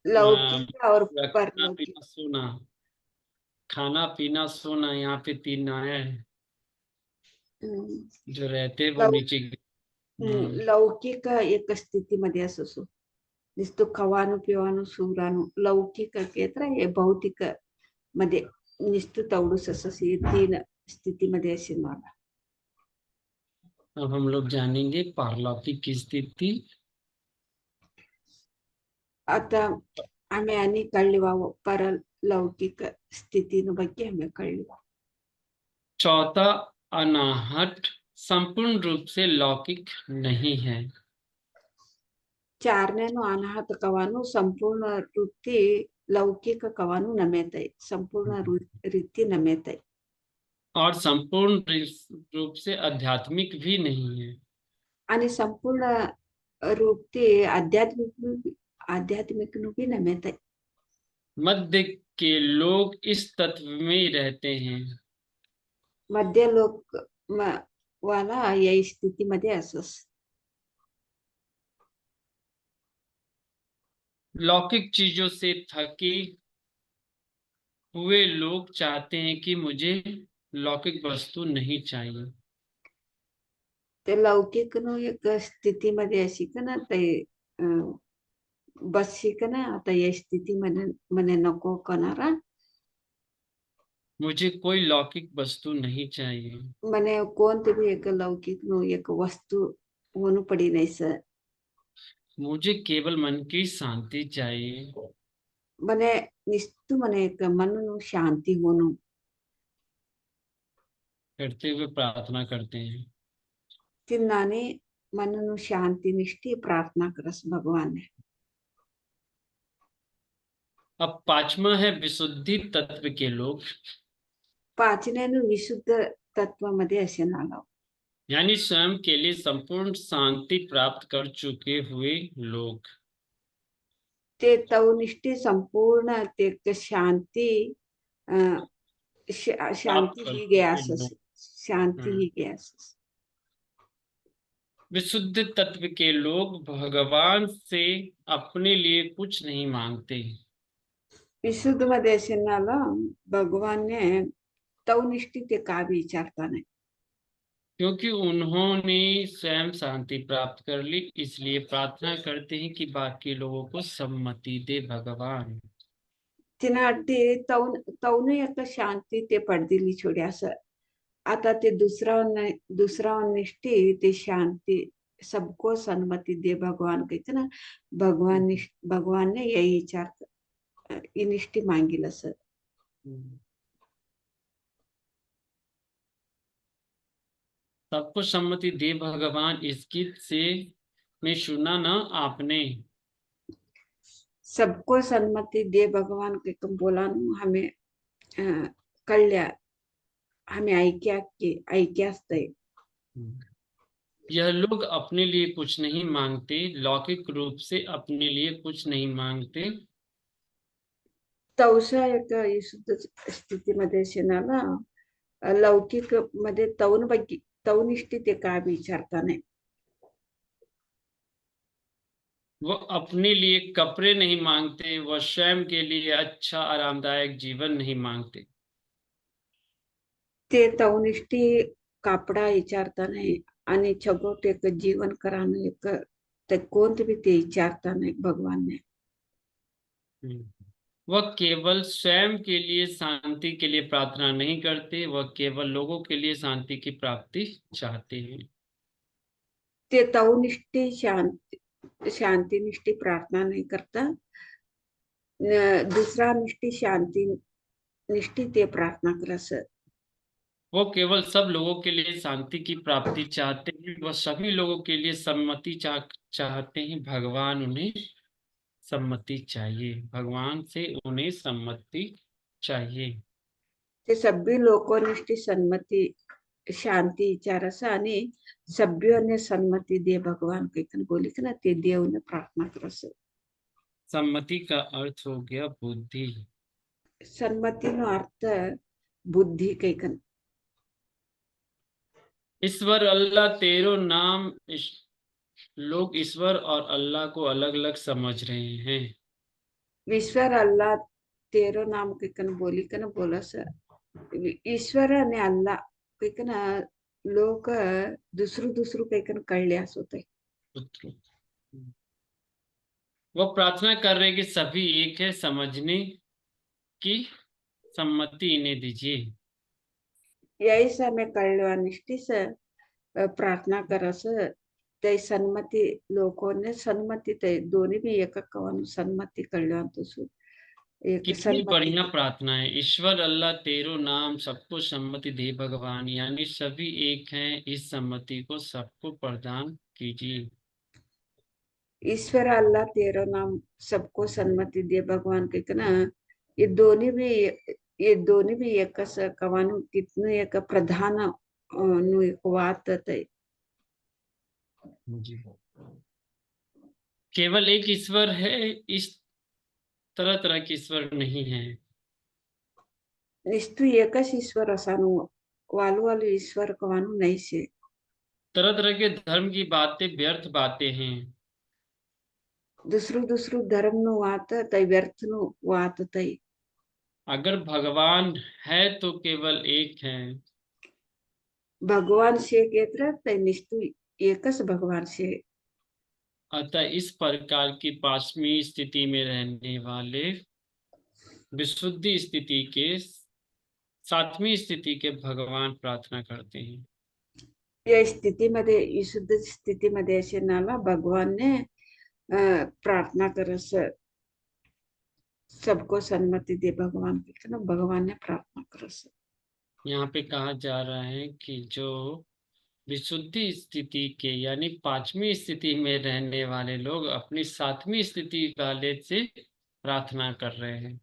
S1: लौकिक और
S2: खाना
S1: परलौकिक.
S2: पीना सोना, खाना पीना सोना, यहाँ पे तीन आया है। जो रहते वो नीचे
S1: लौकिक एक स्थितीमध्ये असो नुसतं खवानु पिवानु सुरानु लौकिक केत्र हे भौतिक मध्ये नुसतं तेवढंच असं हे 3 स्थितीमध्ये असेल मला.
S2: अब हम लोग जानेंगे पारलौकिक की स्थिति.
S1: आता ಆಮೆ ಅನಿ ಕಳ್ಳಿವಾವು ಪರಲೌಕಿಕ ಸ್ಥಿತಿನ ಬಗ್ಗೆ ಆಮೆ ಕಳ್ಳಿವಾವು.
S2: चौथा, अनाहट संपूर्ण रूप से लौकिक नहीं है.
S1: चारनेनु अनाहत कवानु संपूर्ण वृत्ति लौकिक कवानु नमेतೈ संपूर्ण रीति नमेतೈ
S2: और संपूर्ण रूप से आध्यात्मिक भी नहीं है.
S1: आणि संपूर्ण रूपते आध्यात्मिक भी नमेतೈ.
S2: मध्य के लोग इस तत्व में ही रहते हैं.
S1: मध्य लोक वाला या स्थितीमध्ये असस.
S2: लौकिक चीजों से थके हुए लोग चाहते हैं कि मुझे लौकिक वस्तु नहीं चाहिए.
S1: ते लौकिकनो एक स्थितीमध्ये अशी का ना ते बसशी का ना आता या स्थितीमध्ये मने नको करणारा
S2: मुझे कोई लौकिक वस्तु नहीं चाहिए.
S1: मने कोणते बी एक लौकिक नो एक वस्तु होणू पडी नाही सर.
S2: मुझे केवल मन की शांति चाहिए.
S1: मने निस्तु मने एक मननु शांति होणू
S2: करते हुए प्रार्थना करते हैं.
S1: तिन्नाने मननु शांति निष्ठी प्रार्थना करस भगवान ने.
S2: अब पांचवा है विशुद्धि तत्व के लोग.
S1: पाचनेनु विशुद्ध तत्वामध्ये असे नाव
S2: यानी स्वयं के लिए संपूर्ण शांति प्राप्त कर चुके हुए लोग.
S1: ते तवनिष्ठी संपूर्ण ते शांति शांति ही गयास शांति ही गयास.
S2: विशुद्ध तत्व के लोग भगवान से अपने लिए कुछ नहीं मांगते.
S1: विशुद्ध मध्ये असे नाला भगवान ने तवनिष्ठी ते का विचारता नाही.
S2: क्योंकि उन्होंने स्वयं शांति प्राप्त कर ली, इसलिए प्रार्थना करते हैं कि बाकी लोगों को सम्मति दे भगवान.
S1: तिना अड्डी तवने एक शांति ते पडदिली छोडी असं. आता ते दूसरा निष्ठी ते शांति सबको सन्मति दे भगवान कहते ना. भगवान ने यही विचार ही निष्ठी मांगिल असं.
S2: सबको सम्मति दे भगवान, इस गीत से में सुना ना आपने.
S1: सबको सन्मति दे भगवान के तुम बोला हमें कळल्या हमें ऐक्यास्तय.
S2: यह लोग अपने लिए कुछ नहीं मांगते, लौकिक रूप से अपने लिए कुछ नहीं मांगते.
S1: तवसा एक विशुद्ध स्थितीमध्ये शेणाला लौकिक मध्ये तवनिष्ठी ते का विचारता नाही.
S2: वो अपने लिए कपड़े नहीं मांगते, वह स्वयं के लिए अच्छा आरामदायक जीवन नहीं मांगते.
S1: ते तवनिष्ठी कापडा विचारता नाही आणि छगोट एक जीवन कराने एक ते कोणते भी ते विचारता नाही भगवान ने.
S2: वह केवल स्वयं के लिए शांति के लिए प्रार्थना नहीं करते, वह केवल लोगों के लिए शांति की प्राप्ति चाहते हैं.
S1: ते तवनिष्ठी शांतिनिष्ठी प्रार्थना नहीं करता. दूसरा निष्ठी शांति निष्ठी ते प्रार्थना करस.
S2: वो केवल सब लोगों के लिए शांति की प्राप्ति चाहते हैं, वह सभी लोगों के लिए सम्मति चाहते हैं. भगवान उन्हें सम्मति चाहिए, भगवान से उन्हें सम्मति चाहिए.
S1: ते सभी लोकोनिष्ठी सन्मति शांति विचारस आणि सभ्योने सन्मति दे भगवान कहते बोली ना ते देव ने प्रार्थना करस.
S2: सम्मति का अर्थ हो गया बुद्धि.
S1: सन्मति नो अर्थ बुद्धि कहते.
S2: ईश्वर अल्लाह तेरो नाम. लोग ईश्वर और अल्लाह को अलग अलग समझ रहे हैं.
S1: ईश्वर अल्लाह तेरो नाम कहते बोली का ना बोला सर. ईश्वर ने अल्लाह कहते ना लोक दुसरू कहते कळले असं होते.
S2: वो प्रार्थना कर रहे कि सभी एक है, सम्मति इन्हें दीजिए।
S1: यायीस हमें कळल्यानिष्ठीस प्रार्थना करस ते सन्मति लोगों ने सन्मति ते दोन्ही भी एक कवन सन्मति कल्याण तो एक
S2: कितनी
S1: सन्मति
S2: बढ़िया
S1: दी।
S2: प्रार्थना है। ईश्वर अल्लाह तेरो नाम सबको सम्मति दे भगवान, यानी सभी एक हैं, इस सम्मति को सबको प्रदान कीजिए।
S1: ईश्वर अल्लाह तेरो नाम सबको सन्मति दे भगवान के ना ये दोन्ही भी ये दोन्ही भी एक कवानु कितने एक प्रधान नु एक वात है।
S2: जी। केवल एक ईश्वर है, इस तरह तरह के ईश्वर नहीं है।
S1: निस्तु एकच ईश्वर असानु वालू वालू ईश्वर कवानु नहीं से।
S2: तरह तरह के धर्म की बातें व्यर्थ बातें हैं।
S1: दूसरू दूसरू धर्म नु वात तय व्यर्थ नु वात तय।
S2: अगर भगवान है तो केवल एक है।
S1: भगवान से केत्र तय निस्तु एकच भगवान से।
S2: अतः इस प्रकार की पांचवी स्थिति में रहने वाले विशुद्धि स्थिति के सातवीं स्थिति के भगवान प्रार्थना करते हैं।
S1: या स्थितीमध्ये विशुद्ध स्थितीमध्ये असणारा भगवान ने प्रार्थना करस सबको सन्मति दे भगवान की ना भगवान ने प्रार्थना करस।
S2: यहाँ पे कहा जा रहा है कि जो विशुद्धि स्थिति के यानी पांचवी स्थिति में रहने वाले लोग अपनी सातवीं स्थिति वाले से प्रार्थना कर रहे हैं।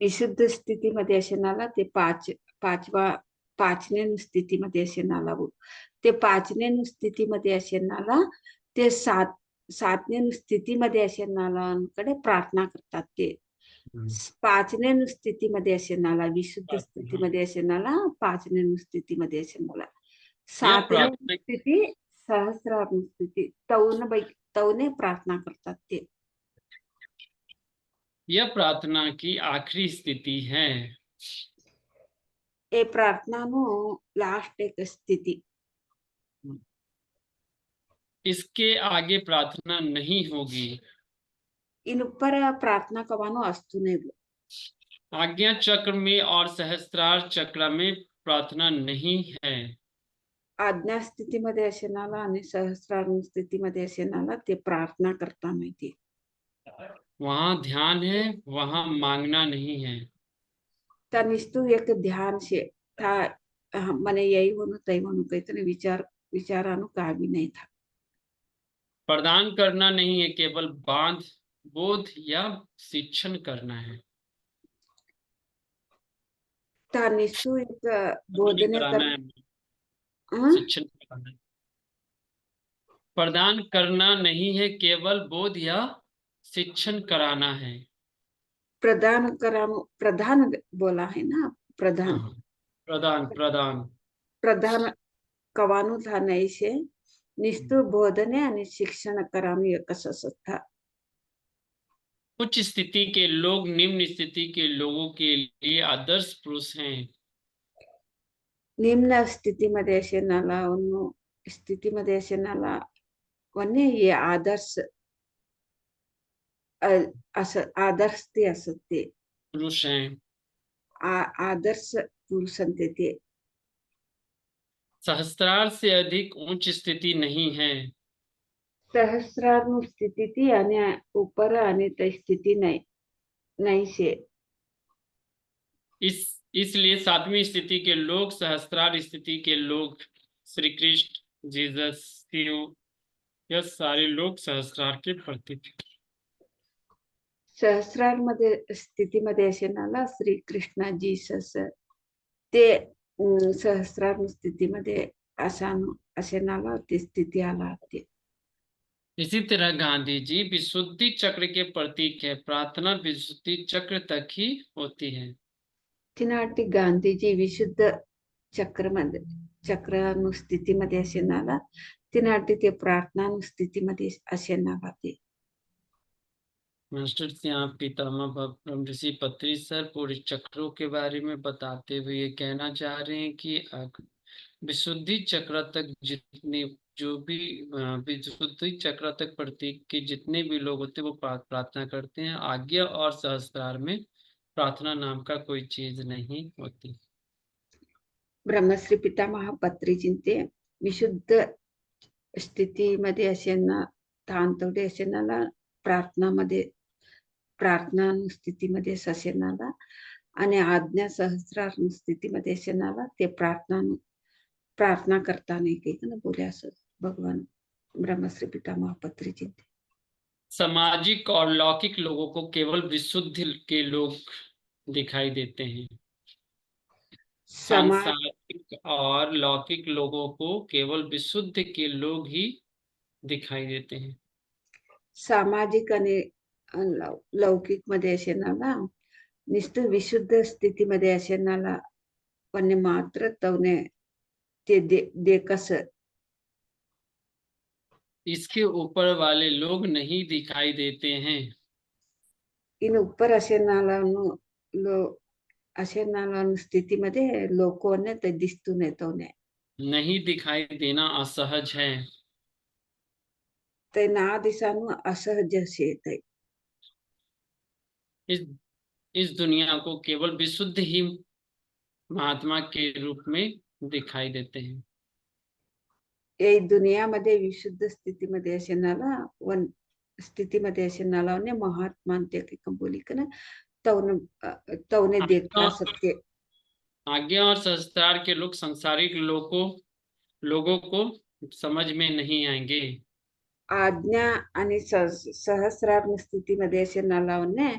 S1: विशुद्ध स्थितीमध्ये असणारा ते पाचवा पाचने स्थितीमध्ये असणारा ते पाचने स्थितीमध्ये असणारा ते सातने स्थितीमध्ये असणाऱ्यांकडे प्रार्थना करतात ते पाचने स्थितीमध्ये असणारा विशुद्ध स्थितीमध्ये असणारा पाचने स्थितीमध्ये असणारा
S2: यह
S1: सातने
S2: प्रार्थना
S1: स्थिती सहस्रार स्थिती तवने प्रार्थना करतात ते।
S2: यह प्रार्थना की आखिरी स्थिति है।
S1: ए प्रार्थना नो लास्ट एक स्थिति।
S2: इसके आगे प्रार्थना नहीं होगी।
S1: इन ऊपर प्रार्थना कवानो अस्तु नहीं।
S2: आज्ञा चक्र में और सहस्त्रार चक्र में प्रार्थना नहीं है।
S1: आज्ञा स्थितीमध्ये असणारा आणि सहस्रार स्थितीमध्ये असणारा ते प्रार्थना करता माहिती।
S2: वहां ध्यान है, वहां मांगना नहीं है।
S1: त्या निस्तू एक ध्यान से था मने यही म्हणू तई म्हणू काहीतरी विचारानु का भी नहीं था।
S2: प्रदान करना नहीं है, केवल बांध बोध या शिक्षण करना है।
S1: त्या निस्तू एक
S2: नहीं
S1: बोधने
S2: कराना
S1: कर
S2: है,
S1: हाँ?
S2: शिक्षण कराना है। प्रदान करना नहीं है, केवल बोध या शिक्षण कराना है।
S1: प्रदान करा प्रधान बोला है ना प्रधान
S2: हाँ, प्रदान प्रदान
S1: प्रधान कवानु था नहीं से निस्तू बोधने आणि शिक्षण करानु एकच था।
S2: उच्च स्थिति के लोग निम्न स्थिति के लोगों के लिए आदर्श पुरुष हैं।
S1: निम्न स्थितीमध्ये असणारा स्थितीमध्ये असणारा वन्य हे आदर्श असं आदर्श ते असत ते
S2: पुरुष हैं।
S1: आदर्श पुरुष ते
S2: सहस्त्रार से अधिक उच्च स्थिति नहीं है।
S1: सहस्रार स्थिती ती आणि ऊपर आणि त्या स्थिती नाही नाही से।
S2: इसलिए सातवीं स्थिति के लोग, सहस्त्रार स्थिति के लोग, श्री कृष्ण, जीसस, शिव, यह सारे लोग सहस्त्रार के प्रतीक हैं।
S1: सहस्रार मध्ये स्थितीमध्ये असणारा श्री कृष्ण जीसस ते सहस्रार स्थितीमध्ये असणारा ते स्थिती आला ते।
S2: इसी तरह गांधी जी विशुद्धि चक्र के प्रतीक है। प्रार्थना विशुद्धि चक्र तक ही होती है।
S1: तिनाटी गांधीजी विशुद्ध चक्र स्थितीमध्ये असणारा तिनाटी ते प्रार्थना स्थितीमध्ये असणारा ते।
S2: मास्टर यहाँ पितामह ब्रह्म ऋषि पत्री सर पूरे चक्रों के बारे में बताते हुए ये कहना चाह रहे हैं कि विशुद्धि चक्र तक जितने जो भी विशुद्धि चक्र तक प्रतीक के जितने भी लोग होते हैं वो प्रार्थना करते हैं। आज्ञा और सहस्त्रार में प्रार्थना नाम का कोई चीज नहीं होती।
S1: ब्रह्मश्री पितामह पत्रीजींचे विशुद्ध स्थितीमध्ये असेना, तांतवडे असेनाला प्रार्थनामध्ये, प्रार्थना स्थितीमध्ये ससेनाला आणि आज्ञा सहस्रार स्थितीमध्ये असेनाला ते प्रार्थना करताना काही ना बोले असं भगवान ब्रह्मश्री पितामह पत्रीजी।
S2: सामाजिक और लौकिक लोगों को केवल विशुद्ध के लोग दिखाई देते हैं।
S1: समाज
S2: सांसारिक और लौकिक लोगों को केवल विशुद्ध के लोग ही दिखाई देते हैं।
S1: सामाजिक आणि लौकिक मध्ये असेनाला नुसतं विशुद्ध स्थितीमध्ये असेनाला पण मात्र तवने ते देखस
S2: इसके ऊपर वाले लोग नहीं दिखाई देते हैं।
S1: इन ऊपर असेनाला स्थितीमध्ये लोकोने ते दिसतून येतवने
S2: नहीं दिखाई देना असहज है।
S1: ते ना दिसानु असहज असे येते।
S2: इस इस दुनिया को केवल विशुद्ध ही महात्मा के रूप में दिखाई देते हैं।
S1: ये दुनियामध्ये विशुद्ध स्थितीमध्ये असेनाला वन स्थितीमध्ये असेनाला ने महात्मा ते बोली कना तवने देखता सत्य।
S2: आज्ञा और सहस्त्रार के लोग सांसारिक लोगों को समझ में नहीं आएंगे।
S1: आज्ञा आणि सहस्रार स्थितीमध्ये असेनालावने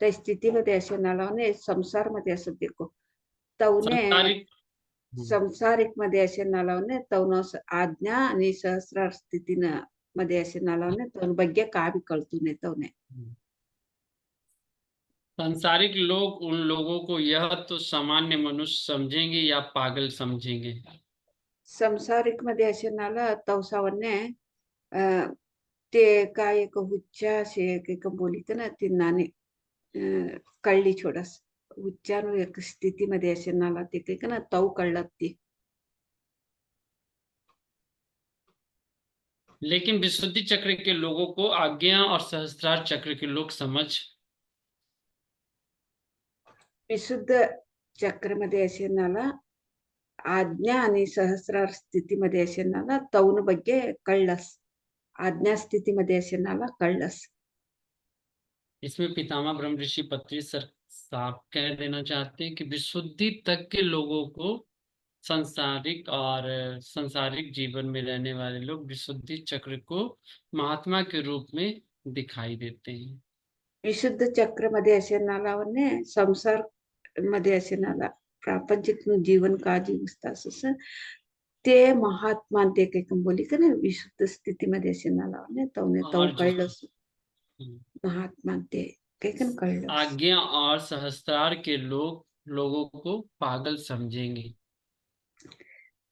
S1: त्या स्थितीमध्ये असेनालावने संसारमध्ये असं देखो तवने
S2: सांसारिक
S1: संसारिक मध्ये असे नालावने तवन आज्ञा आणि सहस्रार स्थितीनं मध्ये असे नालावने तवन ಬಗ್ಗೆ ಕಾವಿ ಕಳ್ತುನೆ तवने
S2: सांसारिक लोग उन लोगों को यह तो सामान्य मनुष्य समझेंगे या पागल समझेंगे।
S1: संसारिक मध्ये असे नाला तवसावने ते काय एक हुच्चा असे एक बोलित ना ती नाने कळली छोडस हुच्चानु एक स्थितीमध्ये असे नाला ते काही ना तव कळलात ती।
S2: लेकिन विशुद्धि चक्र के लोगों को आज्ञा और सहस्त्रार चक्र के लोग समझ
S1: विशुद्ध चक्रमध्ये असे नाला आज्ञा आणि सहस्रार स्थितीमध्ये असे नाला तवನ ಬಗ್ಗೆ कळलस आज्ञा स्थितीमध्ये असे नाला कळलस।
S2: इसमें पितामह ब्रह्म ऋषि पत्री सर साफ कह देना चाहते हैं कि विशुद्धि तक के लोगों को सांसारिक जीवन में रहने वाले लोग विशुद्धि चक्र को महात्मा के रूप में दिखाई देते हैं।
S1: विशुद्ध चक्रमध्ये असे नालावने संसार मध्ये असे नाला प्रापंचिक जीवन का जीवसतास ते महात्मा ते काही बोली का ना विशुद्ध स्थितीमध्ये असे नालावने तवने तव
S2: और जो
S1: कळलस महात्मा ते काही कळलस।
S2: आज्ञा और सहस्त्रार के लोगों को पागल समझेंगे।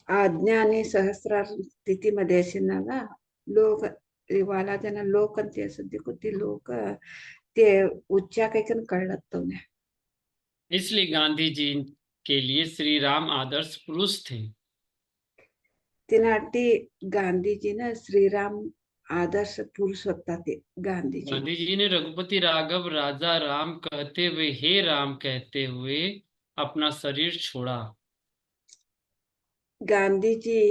S1: आज्ञा आणि सहस्रार स्थितीमध्ये असे नाला लोक वाला जन लोक ते असं देखो ते लोक ते उच्चा काही कळलत तवने।
S2: इसलिए गांधी जी के लिए श्री राम आदर्श पुरुष थे।
S1: तिनाटी गांधीजी ने श्रीराम आदर्श पुरुष होता ते गांधीजी।
S2: गांधी जी ने रघुपति राघव राजा राम कहते हुए हे राम कहते हुए अपना शरीर छोड़ा।
S1: गांधीजी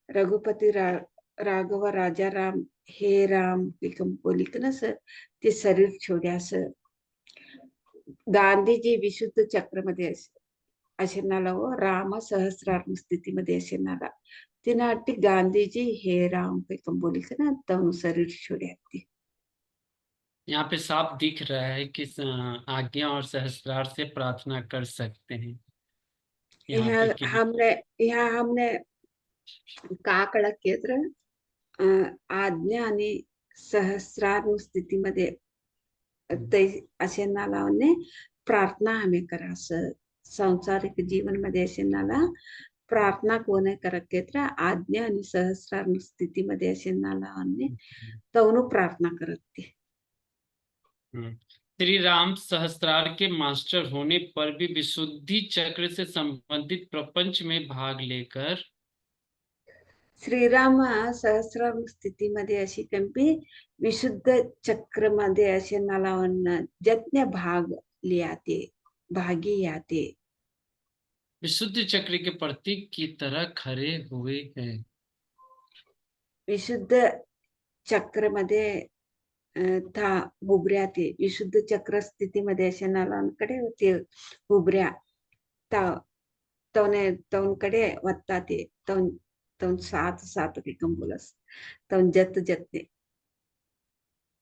S1: रघुपति राघव राजा राम हे राम एकम बोलिकन ते शरीर छोड्यास गांधीजी विशुद्ध चक्रमध्ये असे नाला व राम सहस्रार स्थितीमध्ये असे नाला तिनाटी गांधीजी हे राम एकम बोलिकन तवनु शरीर छोड्या।
S2: यहाँ पे साफ दिख रहा है कि आज्ञा और सहस्त्रार से प्रार्थना कर सकते हैं। यहाँ पे
S1: यहाँ हमने का कळक केत्र आज्ञा आणि सहस्रार स्थितीमध्ये असे नालावने प्रार्थना हमें करा सांसारिक जीवन मध्ये असे नाला प्रार्थना कोण करत केत्र आज्ञा आणि सहस्रार स्थितीमध्ये असे नालावने तवनु प्रार्थना करत ते।
S2: श्री राम सहस्त्रार के मास्टर होने पर भी विशुद्धि चक्र से संबंधित प्रपंच में भाग लेकर
S1: श्रीराम सहस्राम स्थितीमध्ये अशी कंपी विशुद्ध चक्रमध्ये असे नलावन जत्न भाग लियाते भागी याते.
S2: विशुद्ध चक्र के प्रतीक की तरह खड़े हुए हैं.
S1: विशुद्ध चक्रमध्ये था हुबऱ्या ते विशुद्ध चक्र स्थितीमध्ये असे नलांकडे ते हुबऱ्या तवने तवनकडे वत्ता ते तवन तवन सात सात के कंबुलस तवन जत जत्ते.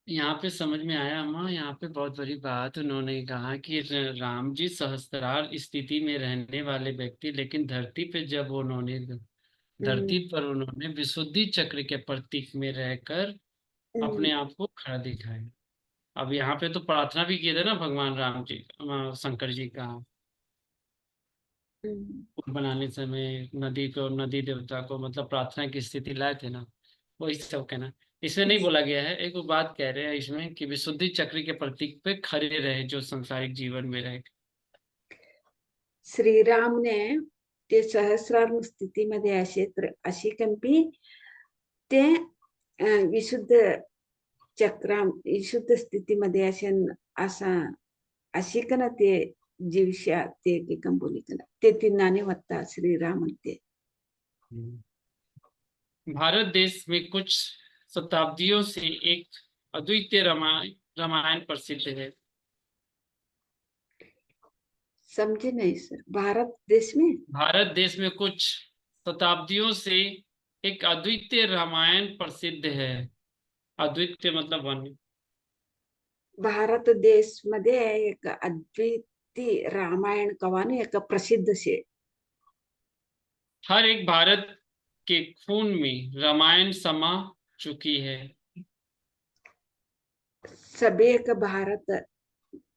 S2: यहाँ पे समझ में आया अम्मा, यहाँ पे बहुत बड़ी बात उन्होंने कहा कि राम जी सहस्त्रार स्थिति में रहने वाले व्यक्ति, लेकिन धरती पे जब उन्होंने धरती पर उन्होंने विशुद्धि चक्र के प्रतीक में रहकर अपने आप को खड़ा दिखाया. अब यहाँ पे तो प्रार्थना भी किए थे ना भगवान राम जी, शंकर जी का पुल बनाने समय नदी को, नदी देवता को मतलब प्रार्थना की स्थिति लाए थे ना, वही सब कहना. इसमें नहीं बोला गया है, एक वो बात कह रहे हैं इसमें कि विशुद्धि चक्र के प्रतीक पे खड़े रहे जो संसारिक जीवन में रहे.
S1: श्रीरामने ते सहस्रार स्थितीमध्ये अशी कंपी ते विशुद्ध चक्राम विशुद्ध स्थितीमध्ये असा अशी कना ते जीवशा ते कंबोली कना ते तिन्नाने वत्ता श्रीराम ते.
S2: भारत देश में कुछ शताब्दियों से एक अद्वितीय रामायण प्रसिद्ध है.
S1: समझे नहीं सर.
S2: भारत देश में कुछ शताब्दियों से एक अद्वितीय रामायण प्रसिद्ध है. अद्वितीय मतलब वन.
S1: भारत देश मध्ये एक अद्वितीय रामायण कवानी एक प्रसिद्ध से.
S2: हर एक भारत के खून में रामायण समा चुकी है.
S1: सभी एक भारत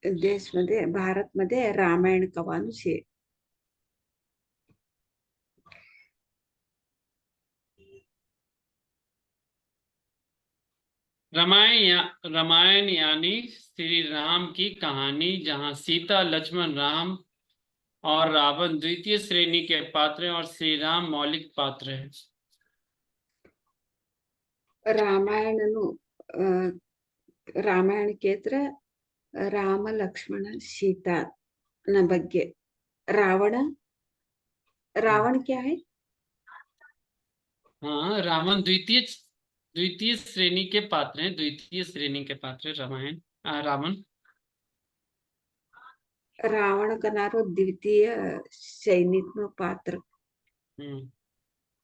S1: देश मध्ये भारत मध्ये रामायण कवानु से.
S2: रामायण यानी श्री राम की कहानी, जहां सीता, लक्ष्मण, राम और रावण द्वितीय श्रेणी के पात्र हैं और श्री राम मौलिक पात्र हैं.
S1: रामायण केत्र राम लक्ष्मण सीता न ಬಗ್ಗೆ. रावण क्या है?
S2: हाँ, रावण द्वितीय श्रेणी के पात्र हैं. द्वितीय श्रेणी के पात्र रामायण रावण.
S1: रावण कनारो द्वितीय सैनिक नो पात्र.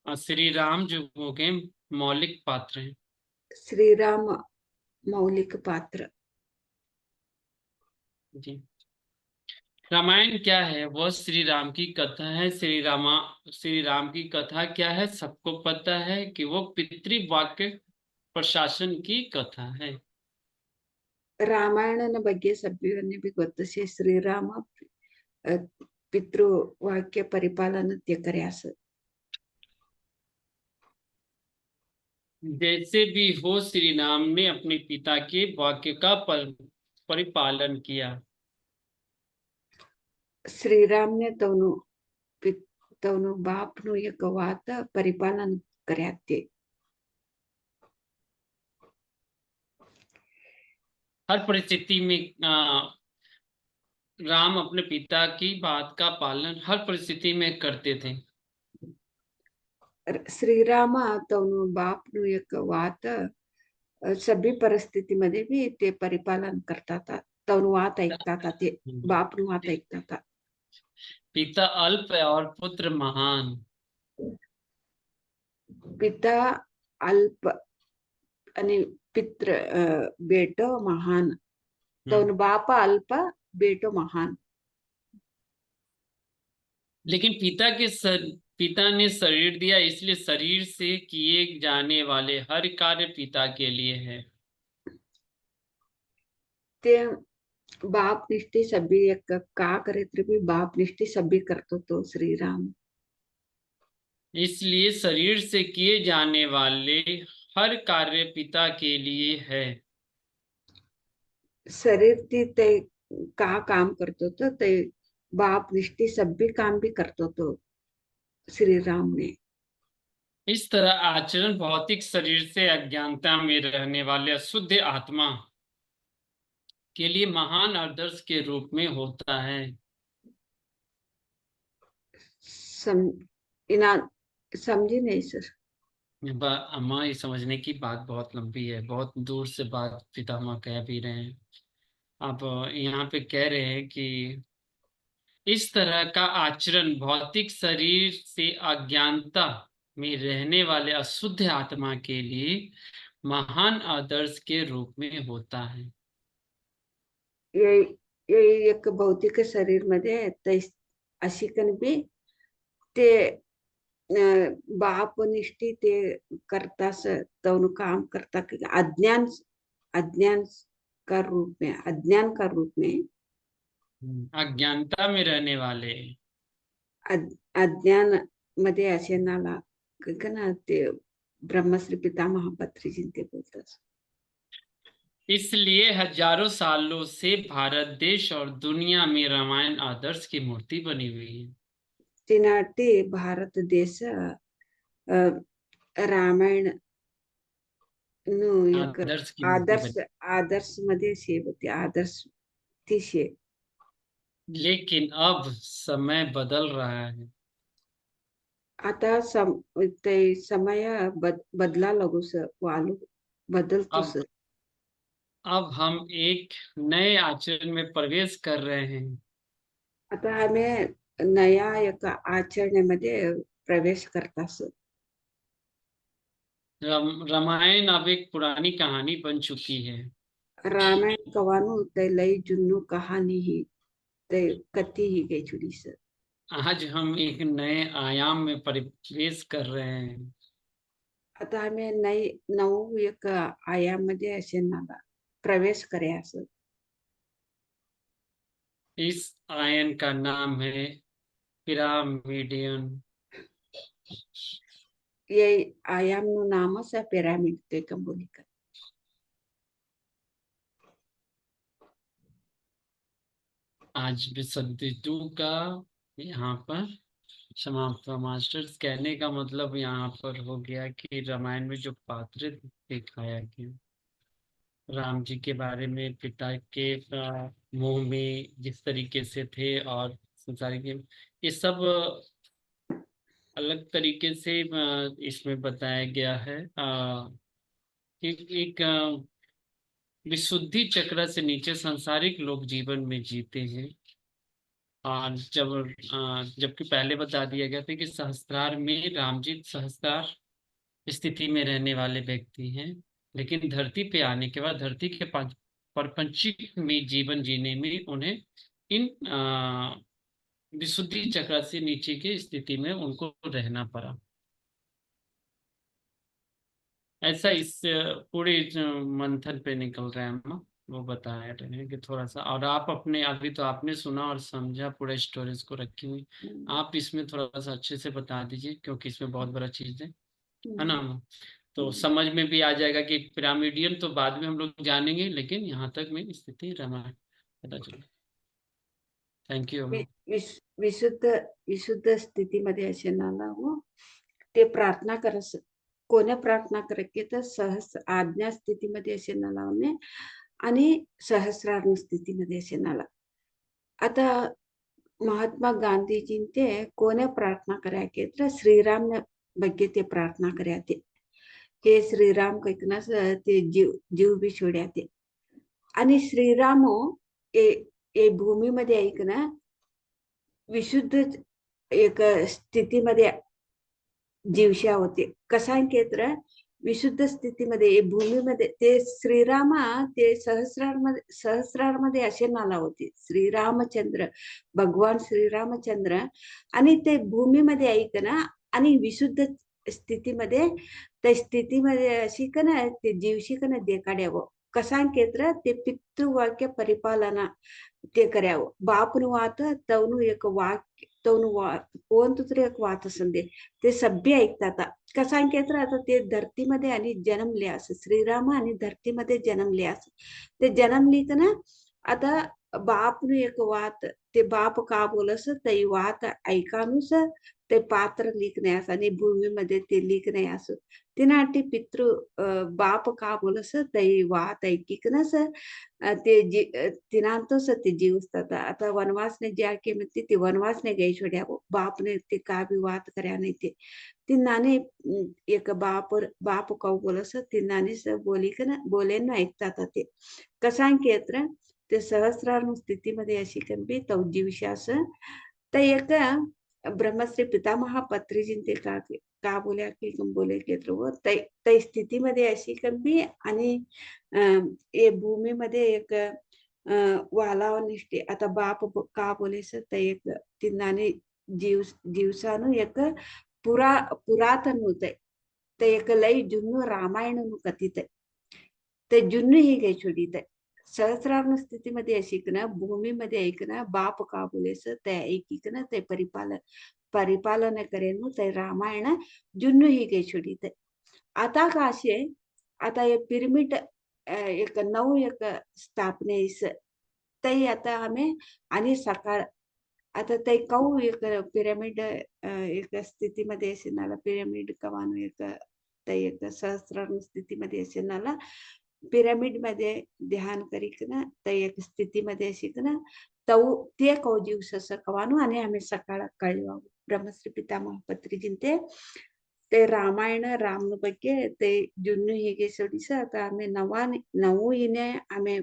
S2: और श्री राम जो हो गए मौलिक पात्र हैं.
S1: श्री राम मौलिक पात्र.
S2: जी. रामायण क्या है? वह श्री राम की कथा है. श्री राम की कथा क्या है? सबको पता है कि वो पितृवाक्य प्रशासन की कथा है.
S1: ರಾಮಾಯಣನ ಬಗ್ಗೆ ಸಭ್ಯವನ್ನೇ ಗೊತ್ತು. ಶ್ರೀರಾಮ पितृवाक्य परिपालन ते कर्यास.
S2: जैसे भी हो श्री राम ने अपने पिता के वाक्य का परिपालन किया.
S1: श्रीराम ने तवनु बाप नु एक वात परिपालन कर्या ते.
S2: हर परिस्थिति में राम अपने पिता की बात का पालन हर परिस्थिति में करते थे.
S1: श्रीराम तवनु बाप नु एक वात सभी परिस्थिती मध्ये भी ते परिपालन करता था. तवनु वात ऐकता था ते बाप नु वात ऐकता था.
S2: पिता अल्प और पुत्र महान.
S1: पिता अल्प आणि पित्र बेटो महान. तवनु बाप अल्प बेटो महान.
S2: लेकिन पिता ने शरीर दिया, इसलिए शरीर से किए जाने वाले हर कार्य पिता के लिए है.
S1: ते बाप निष्ठी सभी एक का करे भी बाप निष्ठी सभी करतो तो श्रीराम.
S2: इसलिए शरीर से किए जाने वाले हर कार्य पिता के लिए है.
S1: शरीर ती ते का काम करतो तो ते बाप निष्ठी सभी काम भी करतो तो श्रीराम ने.
S2: इस तरह आचरण भौतिक शरीर से अज्ञानता में रहने वाले अशुद्ध आत्मा के लिए महान आदर्श के रूप में होता है।
S1: सम इना समझी नहीं सर।
S2: अम्मा, ये समझने की बात बहुत लंबी है, बहुत दूर से बात पितामह कह भी रहे हैं। अब यहाँ पे कह रहे हैं कि इस तरह का आचरण भौतिक शरीर से अज्ञानता में रहने वाले अशुद्ध आत्मा के लिए महान आदर्श के रूप में होता है।
S1: ये ये एक भौतिक शरीर मध्ये अशी कणबी ते बाप निष्ठी ते करतास तवनु काम करता कि अज्ञान अज्ञान अज्ञान का रूप में
S2: अज्ञानता में रहने वाले
S1: अज्ञान मध्ये असे नाला का ना ते ब्रह्मश्री पितामह पत्रीजी ते बोलतात।
S2: इसलिए हजारों सालों से भारत देश और दुनिया में रामायण आदर्श की मूर्ति बनी हुई है।
S1: तिनाटी भारत देश रामायण नु एक
S2: आदर्श की मूर्ति बनी,
S1: आदर्श मध्ये होते आदर्श ती शे।
S2: लेकिन अब समय बदल रहा है।
S1: आता ते समय बदला लगूस वालू बदलतोस।
S2: अब अब हम एक नए आचरण में प्रवेश कर रहे हैं।
S1: आता हमें नया एक आचरणेमध्ये प्रवेश करतास।
S2: रामायण अब एक पुरानी कहानी बन चुकी है।
S1: रामायण कवानु ते लई जुन्नू कहानी ही ते कती ही गई छुड़ी से।
S2: आज हम एक नए आयाम में प्रवेश कर रहे हैं।
S1: आता हमें नई नऊ एक आयामध्ये असे नाला प्रवेश करे असं।
S2: इस आयन का नाम है पिरामिडियन।
S1: ये आयाम नु नाम सा पिरामिड ते कंबोलिका।
S2: आज भी सदगुरु का यहाँ पर समाप्त हुआ। मास्टर्स, कहने का मतलब यहाँ पर हो गया कि रामायण में जो पात्र दिखाया गया, राम जी के बारे में, पिता के मुंह में जिस तरीके से थे और संसारी के, ये सब अलग तरीके से इसमें बताया गया है। एक विशुद्धि चक्र से नीचे सांसारिक लोग जीवन में जीते हैं। और जबकि पहले बता दिया गया था कि सहस्त्रार में राम जी सहस्त्रार स्थिति में रहने वाले व्यक्ति हैं, लेकिन धरती पे आने के बाद धरती के प्रपंचिक में जीवन जीने में उन्हें इन विशुद्धि चक्र से नीचे की स्थिति में उनको रहना पड़ा। ऐसा इस पूरे मंथन पे निकल रहा है अम्मा। वो बता रहे हैं कि थोड़ा सा, और आप अपने, अभी तो आपने सुना और समझा पूरे स्टोरेज को रखी हुई, आप इसमें थोड़ा सा अच्छे से बता दीजिए, क्योंकि इसमें बहुत बड़ा चीज है ना अम्मा? तो समझ में भी आ जाएगा कि पिरामिडियन तो बाद में हम लोग जानेंगे, लेकिन यहाँ तक में स्थिति रामायण पता चला। थैंक यू अम्मा।
S1: विशुद्ध विशुद्ध स्थितीमध्ये असे नाला हो ते प्रार्थना करस कोण्या प्रार्थना करके तर सहस्र आज्ञा स्थितीमध्ये असे नालावणे आणि सहस्रार स्थितीमध्ये असे नाला। आता महात्मा गांधीजी ते कोने प्रार्थना કર્યા કે શ્રીરામ ಬಗ್ಗೆ તે प्रार्थना કર્યા તે हे श्रीराम कैकना ते जीव बी छोड्या ते आणि श्रीराम ए भूमीमध्ये ऐक ना विशुद्ध एक स्थितीमध्ये जीवशा होते कसा केत्र विशुद्ध स्थितीमध्ये भूमीमध्ये ते श्रीराम ते सहस्रार मध्ये असे नाला होते श्रीरामचंद्र भगवान श्रीरामचंद्र आणि ते भूमीमध्ये ऐक ना आणि विशुद्ध स्थितीमध्ये त्या स्थितीमध्ये अशी का ना ते जीवशी का ना देखाड्यावं कसा केत्र ते पितृवाक्य परिपालना ते करावं बापनु वात तवनु एक वाक्य तवनु कोणतं तरी एक वात संदे ते सभ्य ऐकतात कसा केत्र आता ते धरतीमध्ये आणि जन्मले असं श्रीराम आणि धरतीमध्ये जन्मले असं ते जन्मली का ना आता बापनु एक वात ते बाप का बोलस तई वात ऐकानुस ते पात्र लिखण्यास आणि भूमीमध्ये ते लिखण्यास तिनाटी पितृ बाप का बोलस तै वात ऐकिकनस ते तिनांतोस ते जीवसतात. आता वनवासने ज्या की म्हणते ते वनवासने गई छोड्या बापने ते का भी वात कर्या नाही ते तिनाने एक बाप कौ बोलस तिनाने बोली बोले ना ऐकतात ते कसांकेत्र ते सहस्रार स्थितीमध्ये अशी कंबी तौजीविश्वास तर एक ब्रह्मश्री पितामहा पत्रीजीन ते का बोल्या की बोले की त्या स्थितीमध्ये अशी कंबी आणि ए भूमीमध्ये एक वालाव निष्ठे आता बाप का बोलेस तर एक तिनाने जीवसानु एक पुरातन होत ते एक लई जुन्नु रामायण कथित ते जुन्नु ही काही छोडीत सहस्रार स्थितीमध्ये ऐकणं भूमीमध्ये ऐकणं बाप का बोलेस ते ऐकिकन ते परिपालन करेन ते रामायण जुन्नु ही काही छोडीत आता का असे आता हे पिरमिड एक 9 एक स्थापनेस ते आता आम्ही आणि सकाळ आता ते कौ एक पिरामिड एक स्थितीमध्ये असेल पिरामिड कवानु एक ते एक सहस्रार स्थितीमध्ये असेल पिरामिड मध्ये ध्यान करीकन ते एक स्थितीमध्ये शिकन तौ ते कौ दिवस कवानु आणि आम्ही सकाळ कळवा ब्रह्मश्री पितामह पत्रीजिंते ते रामायण रामನ ಬಗ್ಗೆ ते जुन्नु ಹೀಗೆ सोडीस आता आम्ही नऊ इने आम्ही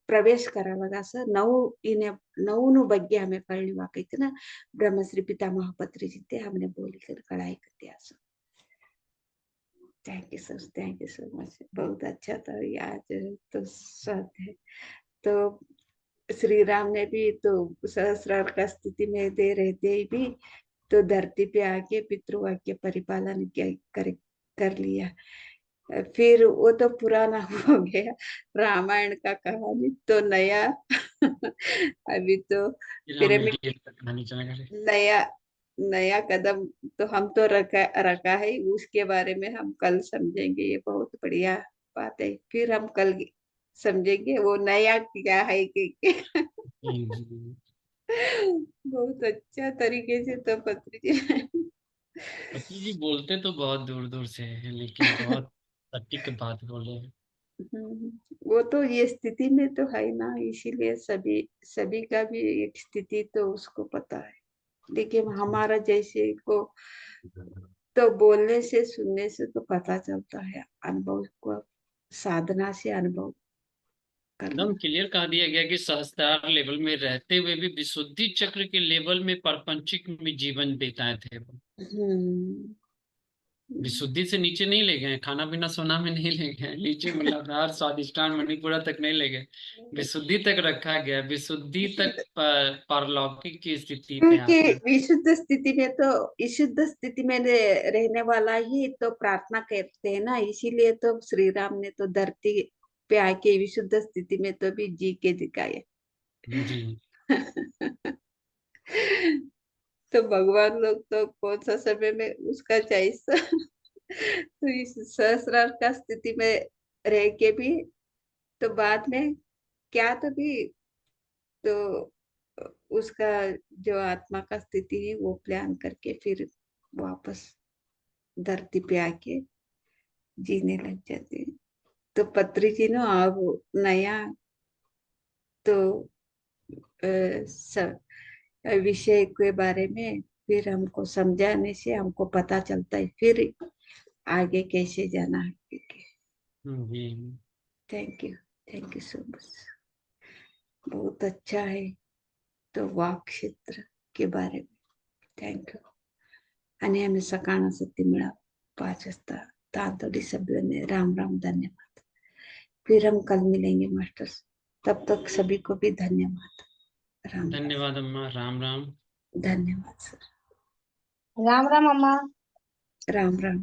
S1: प्रवेश करावा असं नऊ ಬಗ್ಗೆ आम्ही कळली वाकायचं ना ब्रह्मश्री पितामह पत्रीजिंते हमने बोली कर कळाई करते असं थैंक यू सो मच बहुत अच्छा था आज तो साथ है तो श्री राम ने भी तो सहस्रार का स्थिति में दे रहते ही भी तो धरती पे आके पितृवाक्य परिपालन कर लिया फिर वो तो पुराना हो गया रामायण का कहानी तो नया अभी तो पिरामिड
S2: कहानी चला करे
S1: नया नया कदम तो हम तो रखा है उसके बारे में हम कल समझेंगे ये बहुत बढ़िया बात है फिर हम कल समझेंगे वो नया क्या है कि बहुत अच्छा तरीके से तो पत्री
S2: पति जी बोलते तो बहुत दूर दूर से है लेकिन बहुत सटीक बात बोले हैं।
S1: वो तो ये स्थिति में तो है ना इसीलिए सभी का भी एक स्थिति तो उसको पता है लेकिन हमारा जैसे को तो बोलने से सुनने से तो पता चलता है अनुभव को साधना से अनुभव करना
S2: एकदम क्लियर कहा दिया गया कि सहस्त्रार लेवल में रहते हुए भी विशुद्धि चक्र के लेवल में प्रपंचिक में जीवन बिताए थे वो। विशुद्धि से नीचे नहीं ले गए खाना पीना सोना में नहीं ले गए नीचे मूलाधार स्वादिष्टान मणिपुरा तक नहीं ले गए विशुद्धि तक रखा गया विशुद्धि तक पारलौकिक की स्थिति पे
S1: क्योंकि
S2: आते हैं।
S1: विशुद्ध स्थिति में तो विशुद्ध स्थिति में रहने वाला ही तो प्रार्थना करते हैं ना इसीलिए तो श्री राम ने तो धरती पे आके विशुद्ध स्थिति में तो भी जी के दिखाया
S2: जी
S1: तो भगवान लोग तो कौन सा समय में उसका चॉइस तो इस सहस्रार का स्थिति में रह के भी तो बाद में क्या तो भी तो उसका जो आत्मा का स्थिति है वो प्लान करके फिर वापस धरती पे आके जीने लग जाते हैं तो पत्री जी नो अब नया तो विषय के बारे में फिर हमको समझाने से हमको पता चलता है फिर आगे कैसे जाना है थैंक यू सो मच बहुत अच्छा है तो वाक क्षेत्र के बारे में थैंक यू आणि आम्ही सकाळ सत्य मिळा 5 वाजता तातडी सभ्यों राम राम धन्यवाद फिर हम कल मिलेंगे मास्टर्स तब तक सभी को भी धन्यवाद
S2: धन्यवाद अम्मा राम राम
S1: धन्यवाद सर
S3: राम राम अम्मा
S1: राम राम